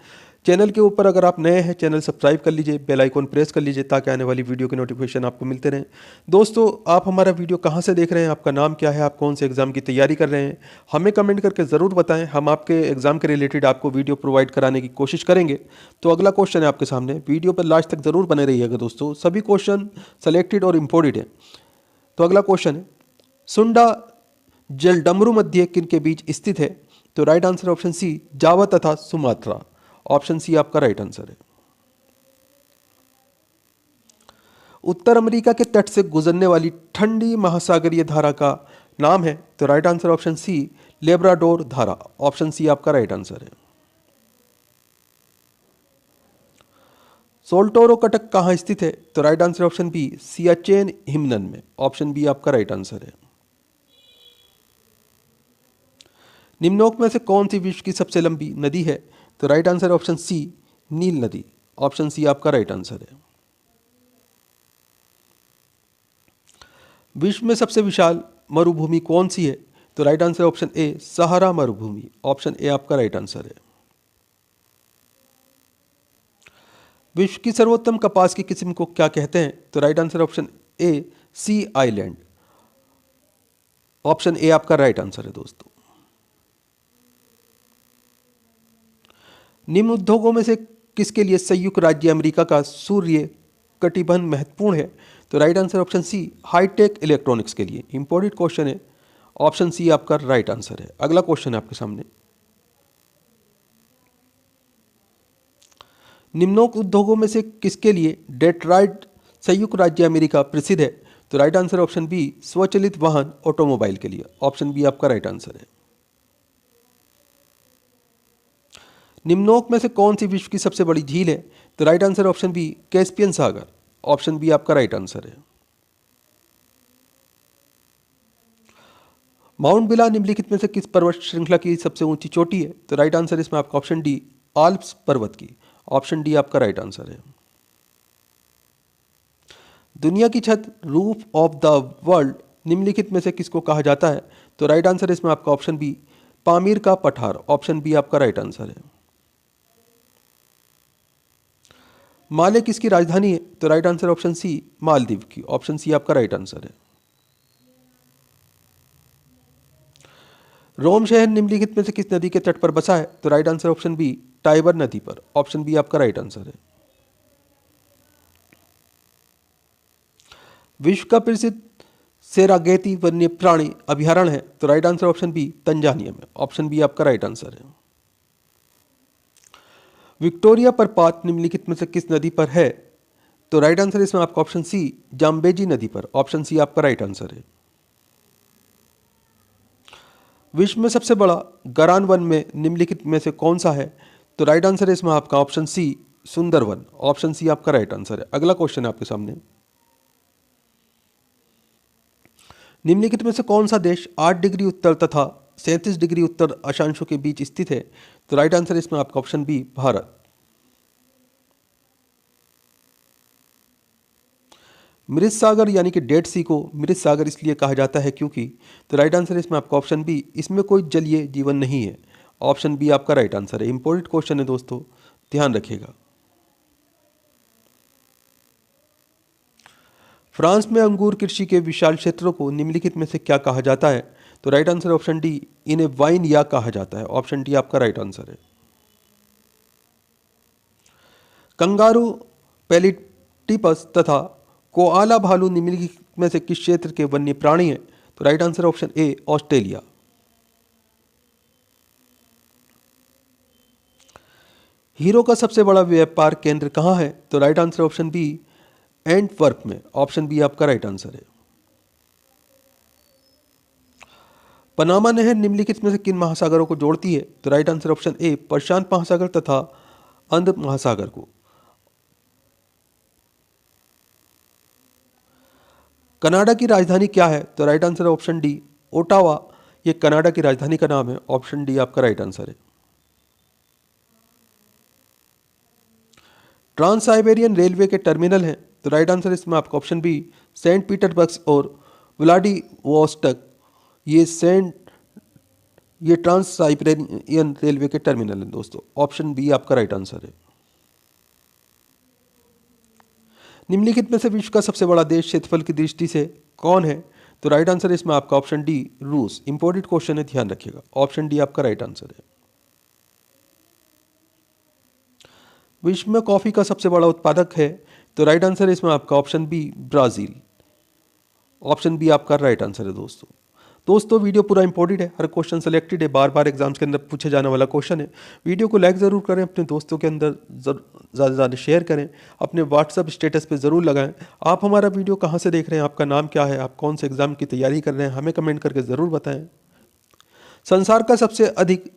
[SPEAKER 1] चैनल के ऊपर अगर आप नए हैं, चैनल सब्सक्राइब कर लीजिए, बेल आइकॉन प्रेस कर लीजिए ताकि आने वाली वीडियो के नोटिफिकेशन आपको मिलते रहें। दोस्तों आप हमारा वीडियो कहाँ से देख रहे हैं, आपका नाम क्या है, आप कौन से एग्जाम की तैयारी कर रहे हैं, हमें कमेंट करके ज़रूर बताएं। हम आपके एग्जाम के रिलेटेड आपको वीडियो प्रोवाइड कराने की कोशिश करेंगे। तो अगला क्वेश्चन है आपके सामने, वीडियो पर लास्ट तक ज़रूर बने रहिएगा दोस्तों, सभी क्वेश्चन सेलेक्टेड और इम्पोर्टेंट है। तो अगला क्वेश्चन है, सुंडा जलडमरू मध्य किन के बीच स्थित है? तो राइट आंसर ऑप्शन सी, जावा तथा सुमात्रा। ऑप्शन सी आपका राइट आंसर है। उत्तर अमेरिका के तट से गुजरने वाली ठंडी महासागरीय धारा का नाम है? तो right answer option C, Labrador धारा। ऑप्शन सी आपका राइट आंसर है। सोल्टोरो कटक कहाँ स्थित है? तो right answer option B Siachen हिमनन में। ऑप्शन बी आपका राइट आंसर है। निम्नोक्त में से कौन सी विश्व की सबसे लंबी नदी है? तो राइट आंसर ऑप्शन सी नील नदी। ऑप्शन सी आपका राइट आंसर है। विश्व में सबसे विशाल मरुभूमि कौन सी है? तो राइट आंसर ऑप्शन ए सहारा मरुभूमि। ऑप्शन ए आपका राइट आंसर है। विश्व की सर्वोत्तम कपास की किस्म को क्या कहते हैं? तो right answer option A sea island. Option A आपका राइट आंसर है दोस्तों। निम्न उद्योगों में से किसके लिए संयुक्त राज्य अमेरिका का सूर्य कटिबंध महत्वपूर्ण है? तो right answer option C high tech electronics के लिए। इंपॉर्टेंट क्वेश्चन है। ऑप्शन सी आपका राइट आंसर है। अगला क्वेश्चन है आपके सामने। निम्नोक्त उद्योगों में से किसके लिए डेट्रॉइट संयुक्त राज्य अमेरिका प्रसिद्ध है? तो राइट आंसर ऑप्शन बी स्वचालित वाहन ऑटोमोबाइल के लिए। ऑप्शन बी आपका राइट आंसर है। निम्नोक्त में से कौन सी विश्व की सबसे बड़ी झील है? तो right answer option B Caspian सागर। ऑप्शन बी आपका राइट आंसर है। माउंट बिला निम्नलिखित में से किस पर्वत श्रृंखला की सबसे ऊंची चोटी है? तो राइट आंसर इसमें आपका ऑप्शन डी आल्प्स पर्वत की। ऑप्शन डी आपका राइट आंसर है। दुनिया की छत रूफ ऑफ द वर्ल्ड निम्नलिखित में से किसको कहा जाता है? तो राइट आंसर इसमें आपका ऑप्शन बी पामीर का पठार। ऑप्शन बी आपका राइट आंसर है। माले किसकी राजधानी है? तो right answer option C Maldives की। ऑप्शन सी आपका राइट आंसर है। रोम शहर निम्नलिखित में से किस नदी के तट पर बसा है? तो right answer option B Tiber नदी पर। ऑप्शन बी आपका राइट आंसर है। विश्व का प्रसिद्ध सेरागेती वन्य प्राणी अभयारण्य है? तो right answer option B Tanzania में। ऑप्शन बी आपका राइट आंसर है। विक्टोरिया प्रपात निम्नलिखित में से किस नदी पर है? तो राइट आंसर इसमें आपका ऑप्शन सी जाम्बेजी नदी पर। ऑप्शन सी आपका राइट आंसर है। विश्व में सबसे बड़ा गरान वन में निम्नलिखित में से कौन सा है? तो राइट आंसर इसमें आपका option C Sundarban. Option C आपका राइट आंसर है। अगला क्वेश्चन है आपके सामने। निम्नलिखित में से कौन सा देश 8 डिग्री उत्तर तथा 37 डिग्री उत्तर अक्षांशों के बीच स्थित है? तो राइट आंसर इसमें आपका ऑप्शन बी भारत। मृत सागर यानी कि डेड सी को मृत सागर इसलिए कहा जाता है क्योंकि। तो राइट आंसर इसमें आपका ऑप्शन बी इसमें कोई जलीय जीवन नहीं है। ऑप्शन बी आपका राइट आंसर है। इंपॉर्टेंट क्वेश्चन है दोस्तों, ध्यान रखिएगा। फ्रांस में अंगूर कृषि के विशाल क्षेत्रों को निम्नलिखित में से क्या कहा जाता है? तो राइट आंसर ऑप्शन डी इन्हें वाइन या कहा जाता है। ऑप्शन डी आपका राइट आंसर है। कंगारू पैलिटिपस तथा कोआला भालू निम्नलिखित में से किस क्षेत्र के वन्य प्राणी हैं? तो right answer option A Australia. हीरो का सबसे बड़ा व्यापार केंद्र कहाँ है? तो right answer option B Antwerp में। ऑप्शन बी आपका राइट आंसर है। पनामा नहर निम्नलिखित में से किन महासागरों को जोड़ती है? तो राइट आंसर ऑप्शन ए प्रशांत महासागर तथा अंध महासागर को। कनाडा की राजधानी क्या है? तो right answer option D Ottawa. ये कनाडा की राजधानी का नाम है। ऑप्शन डी आपका राइट आंसर है। ट्रांस साइबेरियन रेलवे के टर्मिनल हैं? तो राइट आंसर इसमें आपका ऑप्शन बी सेंट पीटर्सबर्ग और व्लादिवोस्टोक। ये ट्रांस साइबेरियन रेलवे के टर्मिनल हैं दोस्तों। ऑप्शन बी आपका राइट आंसर है। निम्नलिखित में से विश्व का सबसे बड़ा देश क्षेत्रफल की दृष्टि से कौन है? तो राइट आंसर इसमें आपका ऑप्शन डी रूस। इंपॉर्टेंट क्वेश्चन है, ध्यान रखिएगा। ऑप्शन डी आपका राइट आंसर है। विश्व में कॉफी का सबसे बड़ा उत्पादक है? तो राइट आंसर इसमें आपका option B Brazil. Option B आपका राइट आंसर है दोस्तों वीडियो पूरा इंपॉर्टेंट है, हर क्वेश्चन सेलेक्टेड है, बार बार एग्जाम्स के अंदर पूछे जाने वाला क्वेश्चन है। वीडियो को लाइक ज़रूर करें, अपने दोस्तों के अंदर ज़्यादा से ज़्यादा शेयर करें, अपने व्हाट्सअप स्टेटस पे ज़रूर लगाएं। आप हमारा वीडियो कहाँ से देख रहे हैं, आपका नाम क्या है, आप कौन से एग्ज़ाम की तैयारी कर रहे हैं, हमें कमेंट करके ज़रूर बताएँ। संसार का सबसे अधिक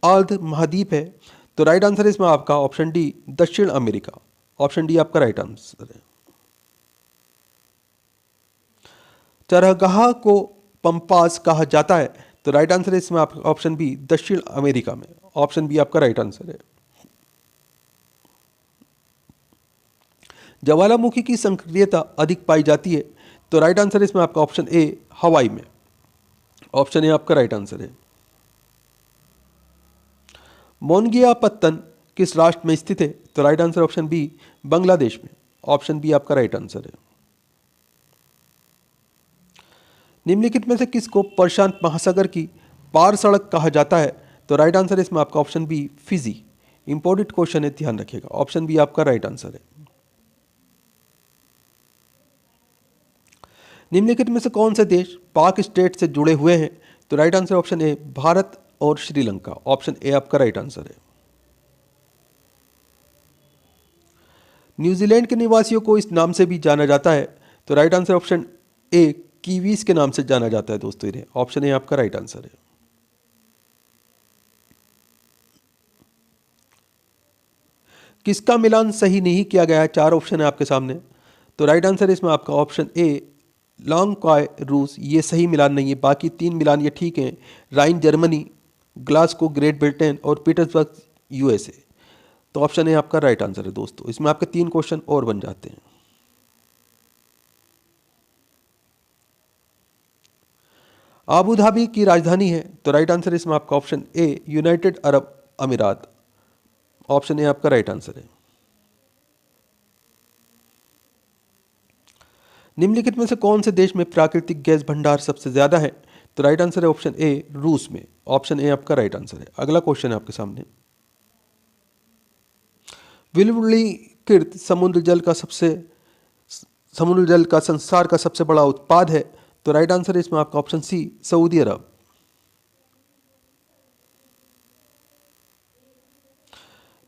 [SPEAKER 1] अर्ध महाद्वीप है? तो राइट आंसर इसमें आपका ऑप्शन डी दक्षिण अमेरिका। ऑप्शन डी आपका राइट आंसर है। चरगाह को पंपास कहा जाता है, तो राइट आंसर है इसमें आपका ऑप्शन बी दक्षिण अमेरिका में। ऑप्शन बी आपका राइट आंसर है। ज्वालामुखी की सक्रियता अधिक पाई जाती है, तो राइट आंसर है इसमें आपका ऑप्शन ए हवाई में। ऑप्शन ए आपका राइट आंसर है। मोनगियापत्तन किस राष्ट्र में स्थित है, तो right answer option B Bangladesh में। ऑप्शन बी आपका राइट आंसर है। निम्नलिखित में से किसको प्रशांत महासागर की पार सड़क कहा जाता है, तो राइट आंसर इसमें आपका option B Fiji. Important question है, ध्यान रखिएगा। ऑप्शन बी आपका राइट आंसर है। निम्नलिखित में से कौन से देश पाक स्टेट से जुड़े हुए हैं, तो राइट आंसर ऑप्शन ए भारत और श्रीलंका। ऑप्शन ए आपका राइट आंसर है। न्यूजीलैंड के निवासियों को इस नाम से भी जाना जाता है, तो राइट आंसर ऑप्शन ए कीवीज के नाम से जाना जाता है दोस्तों इन्हें। ऑप्शन ए आपका राइट आंसर है। किसका मिलान सही नहीं किया गया है, चार ऑप्शन है आपके सामने, तो राइट आंसर इसमें आपका ऑप्शन ए लॉन्गक्वाय रूस, ये सही मिलान नहीं है। बाकी तीन मिलान ये ठीक हैं। राइन जर्मनी, ग्लासगो ग्रेट ब्रिटेन और पीटर्सबर्ग यूएसए। तो ऑप्शन ए आपका राइट आंसर है दोस्तों। इसमें आपके तीन क्वेश्चन और बन जाते हैं। आबू धाबी की राजधानी है, तो राइट आंसर इसमें आपका ऑप्शन ए यूनाइटेड अरब अमीरात। ऑप्शन ए आपका राइट आंसर है। निम्नलिखित में से कौन से देश में प्राकृतिक गैस भंडार सबसे ज्यादा है, तो राइट आंसर है ऑप्शन ए रूस में। ऑप्शन ए आपका राइट आंसर है। अगला क्वेश्चन है आपके सामने। विलवणीकृत समुद्र जल का संसार का सबसे बड़ा उत्पाद है, तो राइट आंसर है इसमें आपका ऑप्शन सी सऊदी अरब।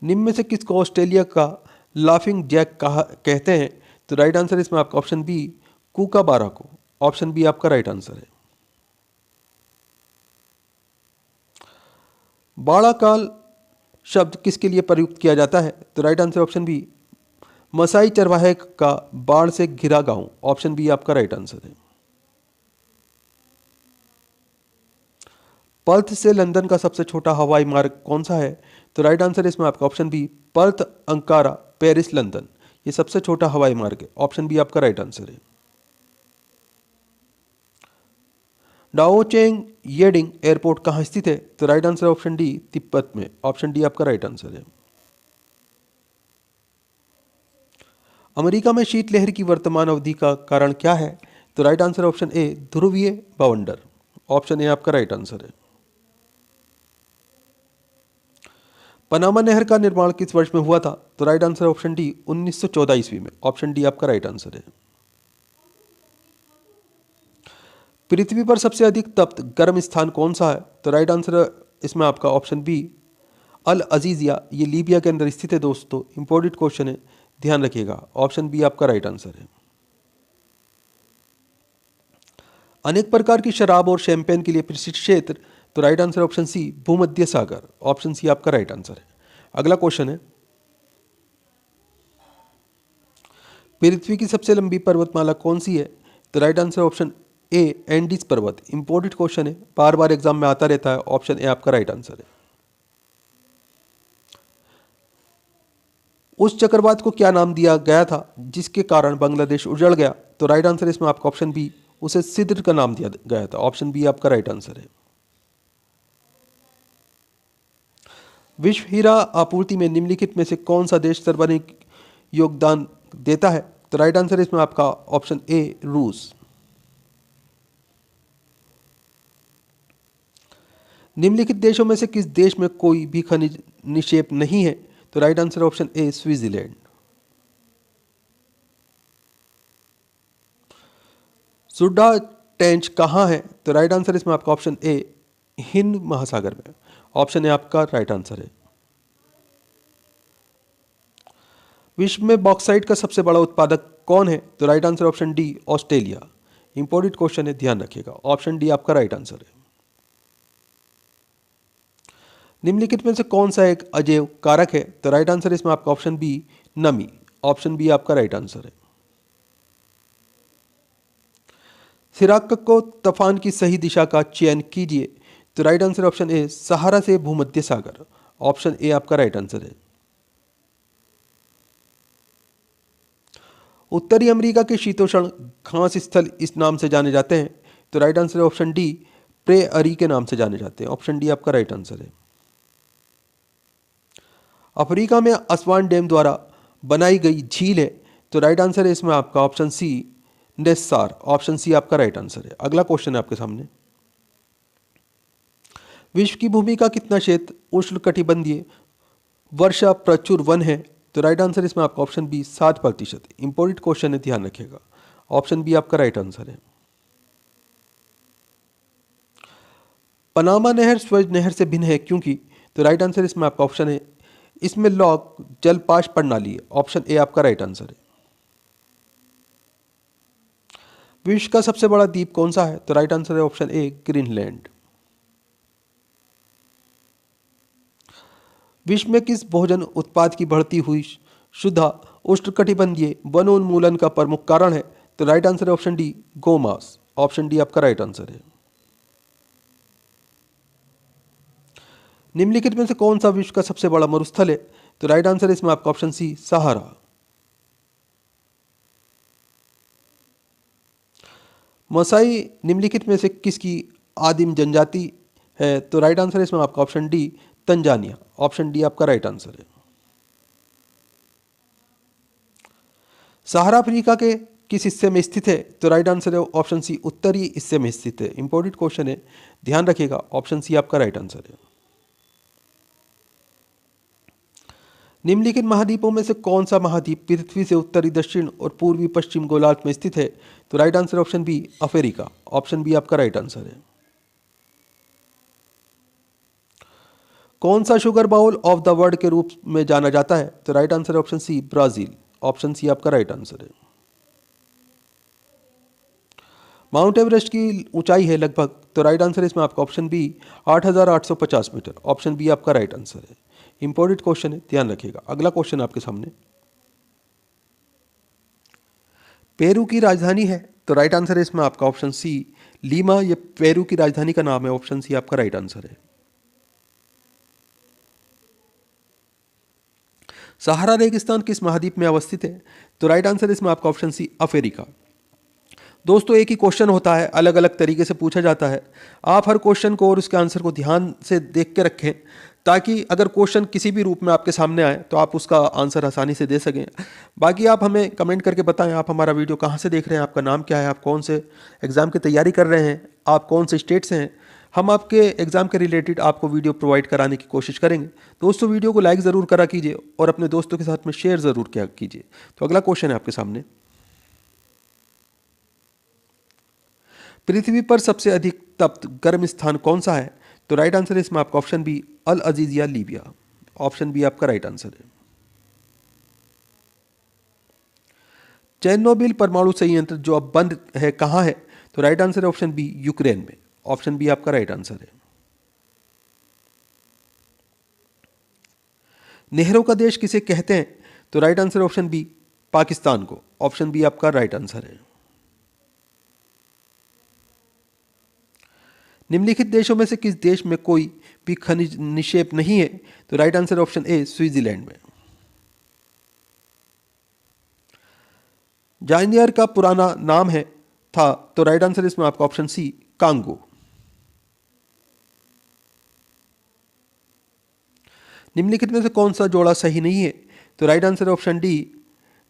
[SPEAKER 1] निम्न में से किसको ऑस्ट्रेलिया का लाफिंग जैक कहते हैं, तो राइट आंसर इसमें आपका ऑप्शन बी कूकाबारा को। ऑप्शन बी आपका राइट आंसर है। बाड़ा काल शब्द किसके लिए प्रयुक्त किया जाता है, तो right answer option B Maasai चरवाहे का बाढ़ से घिरा गांव। ऑप्शन बी आपका राइट आंसर है। पर्थ से लंदन का सबसे छोटा हवाई मार्ग कौन सा है, तो राइट आंसर इसमें आपका option B Perth Ankara Paris London, ये सबसे छोटा हवाई मार्ग है। ऑप्शन बी आपका राइट आंसर है। डाओचेंग येडिंग एयरपोर्ट कहाँ स्थित है, तो right answer option D Tibet में। ऑप्शन डी आपका राइट आंसर है। अमेरिका में शीतलहर की वर्तमान अवधि का कारण क्या है, तो राइट आंसर ऑप्शन ए ध्रुवीय बवंडर। ऑप्शन ए आपका राइट आंसर है। पनामा नहर का निर्माण किस वर्ष में हुआ था, तो राइट आंसर ऑप्शन डी 1914 ईस्वी में। ऑप्शन डी आपका राइट आंसर है। पृथ्वी पर सबसे अधिक तप्त गर्म स्थान कौन सा है, तो राइट आंसर इसमें आपका ऑप्शन बी अल अजीजिया, ये लीबिया के अंदर स्थित है दोस्तों। इंपॉर्टेंट क्वेश्चन है, ध्यान रखिएगा। ऑप्शन बी आपका राइट आंसर है। अनेक प्रकार की शराब और शैंपेन के लिए प्रसिद्ध क्षेत्र, तो राइट आंसर ऑप्शन सी भूमध्य सागर। ऑप्शन सी आपका राइट आंसर है। अगला क्वेश्चन है, पृथ्वी की सबसे लंबी पर्वतमाला कौन सी है, तो राइट आंसर ऑप्शन ए एंडीज पर्वत। इंपॉर्टेंट क्वेश्चन है, बार बार एग्जाम में आता रहता है। ऑप्शन ए आपका राइट आंसर है। उस चक्रवात को क्या नाम दिया गया था जिसके कारण बांग्लादेश उजड़ गया, तो राइट आंसर इसमें आपका ऑप्शन बी उसे सिद्र का नाम दिया गया था। ऑप्शन बी आपका राइट आंसर है। विश्व हीरा आपूर्ति में निम्नलिखित में से कौन सा देश सर्वाधिक योगदान देता है, तो राइट आंसर इसमें आपका ऑप्शन ए रूस। निम्नलिखित देशों में से किस देश में कोई भी खनिज निक्षेप नहीं है, तो right answer option A Switzerland. सुडा टेंच कहाँ है, तो राइट आंसर इसमें आपका ऑप्शन ए हिंद महासागर में। ऑप्शन ए आपका राइट आंसर है। विश्व में बॉक्साइट का सबसे बड़ा उत्पादक कौन है, तो right answer option D Australia. Important question है, ध्यान रखिएगा। ऑप्शन डी आपका राइट आंसर है। निम्नलिखित में से कौन सा एक अजैव कारक है, तो राइट आंसर इसमें आपका ऑप्शन बी नमी। ऑप्शन बी आपका राइट आंसर है। सिराक को तूफान की सही दिशा का चयन कीजिए। तो राइट आंसर ऑप्शन ए सहारा से भूमध्य सागर, ऑप्शन ए आपका राइट आंसर है। उत्तरी अमेरिका के शीतोष्ण घास स्थल इस नाम से जाने जाते हैं। तो राइट आंसर है ऑप्शन डी प्रेअरी के नाम से जाने जाते हैं, ऑप्शन डी आपका राइट आंसर है। अफ्रीका में असवान डैम द्वारा बनाई गई झील है। तो राइट आंसर है इसमें आपका ऑप्शन सी नेस्सार, ऑप्शन सी आपका राइट आंसर है। अगला क्वेश्चन है आपके सामने, विश्व की भूमि का कितना क्षेत्र उष्णकटिबंधीय वर्षा प्रचुर वन है। तो राइट आंसर इसमें आपका ऑप्शन बी 7%। इंपॉर्टेंट क्वेश्चन है, ध्यान रखिएगा, ऑप्शन बी आपका राइट आंसर है। पनामा नहर स्वेज नहर से भिन्न है क्योंकि। तो राइट आंसर इसमें आपका ऑप्शन है इसमें लॉक जलपाश प्रणाली है, ऑप्शन ए आपका राइट आंसर है। विश्व का सबसे बड़ा द्वीप कौन सा है। तो राइट आंसर है ऑप्शन ए ग्रीनलैंड। विश्व में किस भोजन उत्पाद की बढ़ती हुई शुद्ध उष्णकटिबंधीय वनोन्मूलन का प्रमुख कारण है। तो राइट आंसर है ऑप्शन डी गोमांस, ऑप्शन डी आपका राइट आंसर है। निम्नलिखित में से कौन सा विश्व का सबसे बड़ा मरुस्थल है। तो राइट आंसर है इसमें आपका ऑप्शन सी सहारा। मसाई निम्नलिखित में से किसकी आदिम जनजाति है। तो राइट आंसर है इसमें आपका option D Tanzania, option D आपका राइट आंसर है। सहारा अफ्रीका के किस हिस्से में स्थित है। तो राइट आंसर है ऑप्शन सी उत्तरी हिस्से में स्थित है। इंपॉर्टेंट क्वेश्चन है, ध्यान रखिएगा, ऑप्शन सी आपका राइट आंसर है। निम्नलिखित महाद्वीपों में से कौन सा महाद्वीप पृथ्वी से उत्तरी दक्षिण और पूर्वी पश्चिम गोलार्ध में स्थित है। तो right answer option B Africa, option B आपका राइट आंसर है। कौन सा sugar bowl of the world के रूप में जाना जाता है। तो राइट आंसर है option C Brazil, option C आपका राइट आंसर है। माउंट एवरेस्ट की ऊंचाई है लगभग। तो राइट आंसर है इसमें आपका option B 8,850 metre, option B आपका राइट आंसर है। इंपॉर्टेंट क्वेश्चन है, ध्यान रखिएगा। अगला क्वेश्चन आपके सामने, पेरू की राजधानी है। तो राइट आंसर है इसमें आपका ऑप्शन सी लीमा, ये पेरू की राजधानी का नाम है, ऑप्शन सी आपका राइट आंसर है। सहारा रेगिस्तान किस महाद्वीप में अवस्थित है। तो राइट आंसर इसमें आपका ऑप्शन सी अफ्रीका। दोस्तों एक ही क्वेश्चन होता है, अलग अलग तरीके से पूछा जाता है। आप हर क्वेश्चन को और उसके आंसर को ध्यान से देख के रखें ताकि अगर क्वेश्चन किसी भी रूप में आपके सामने आए तो आप उसका आंसर आसानी से दे सकें। बाकी आप हमें कमेंट करके बताएं आप हमारा वीडियो कहाँ से देख रहे हैं, आपका नाम क्या है, आप कौन से एग्ज़ाम की तैयारी कर रहे हैं, आप कौन से स्टेट से हैं। हम आपके एग्ज़ाम के रिलेटेड आपको वीडियो प्रोवाइड कराने की कोशिश करेंगे। दोस्तों वीडियो को लाइक ज़रूर करा कीजिए और अपने दोस्तों के साथ में शेयर ज़रूर किया कीजिए। तो अगला क्वेश्चन है आपके सामने, पृथ्वी पर सबसे अधिक तप्त गर्म स्थान कौन सा है। तो राइट आंसर है इसमें आपका option B Al Aziziya Libya, option B आपका राइट आंसर है। चेरनोबिल परमाणु संयंत्र जो अब बंद है कहाँ है। तो राइट आंसर है ऑप्शन बी यूक्रेन में, ऑप्शन बी आपका राइट आंसर है। नहरों का देश किसे कहते हैं। तो right answer option B Pakistan को, ऑप्शन बी आपका राइट आंसर है। निम्नलिखित देशों में से किस देश में कोई भी खनिज निक्षेप नहीं है। तो right answer option A Switzerland में। जाइनियर का पुराना नाम है था। तो राइट आंसर इसमें आपका ऑप्शन सी कांगो। निम्नलिखित में से कौन सा जोड़ा सही नहीं है। तो राइट आंसर ऑप्शन डी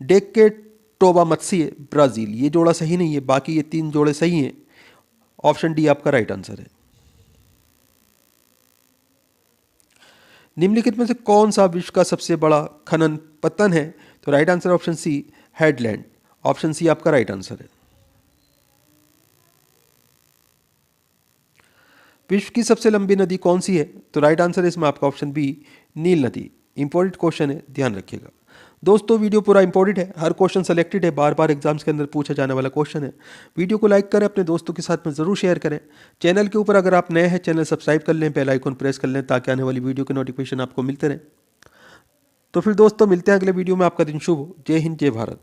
[SPEAKER 1] डेकेटोबामत्सी ब्राजील, ये जोड़ा सही नहीं है, बाकी ये 3 जोड़े सही हैं, ऑप्शन डी आपका राइट आंसर है। निम्नलिखित में से कौन सा विश्व का सबसे बड़ा खनन पत्तन है। तो right answer option C Hedland, option C आपका राइट आंसर है। विश्व की सबसे लंबी नदी कौन सी है। तो राइट आंसर है इसमें आपका ऑप्शन बी नील नदी। इंपॉर्टेंट क्वेश्चन है, ध्यान रखिएगा। दोस्तों वीडियो पूरा इंपॉर्टेंट है, हर क्वेश्चन सेलेक्टेड है, बार बार एग्जाम्स के अंदर पूछा जाने वाला क्वेश्चन है। वीडियो को लाइक करें, अपने दोस्तों के साथ में ज़रूर शेयर करें। चैनल के ऊपर अगर आप नए हैं चैनल सब्सक्राइब कर लें, बेल आइकन प्रेस कर लें ताकि आने वाली वीडियो के नोटिफिकेशन आपको मिलते रहें। तो फिर दोस्तों मिलते हैं अगले वीडियो में। आपका दिन शुभ हो। जय हिंद, जय भारत।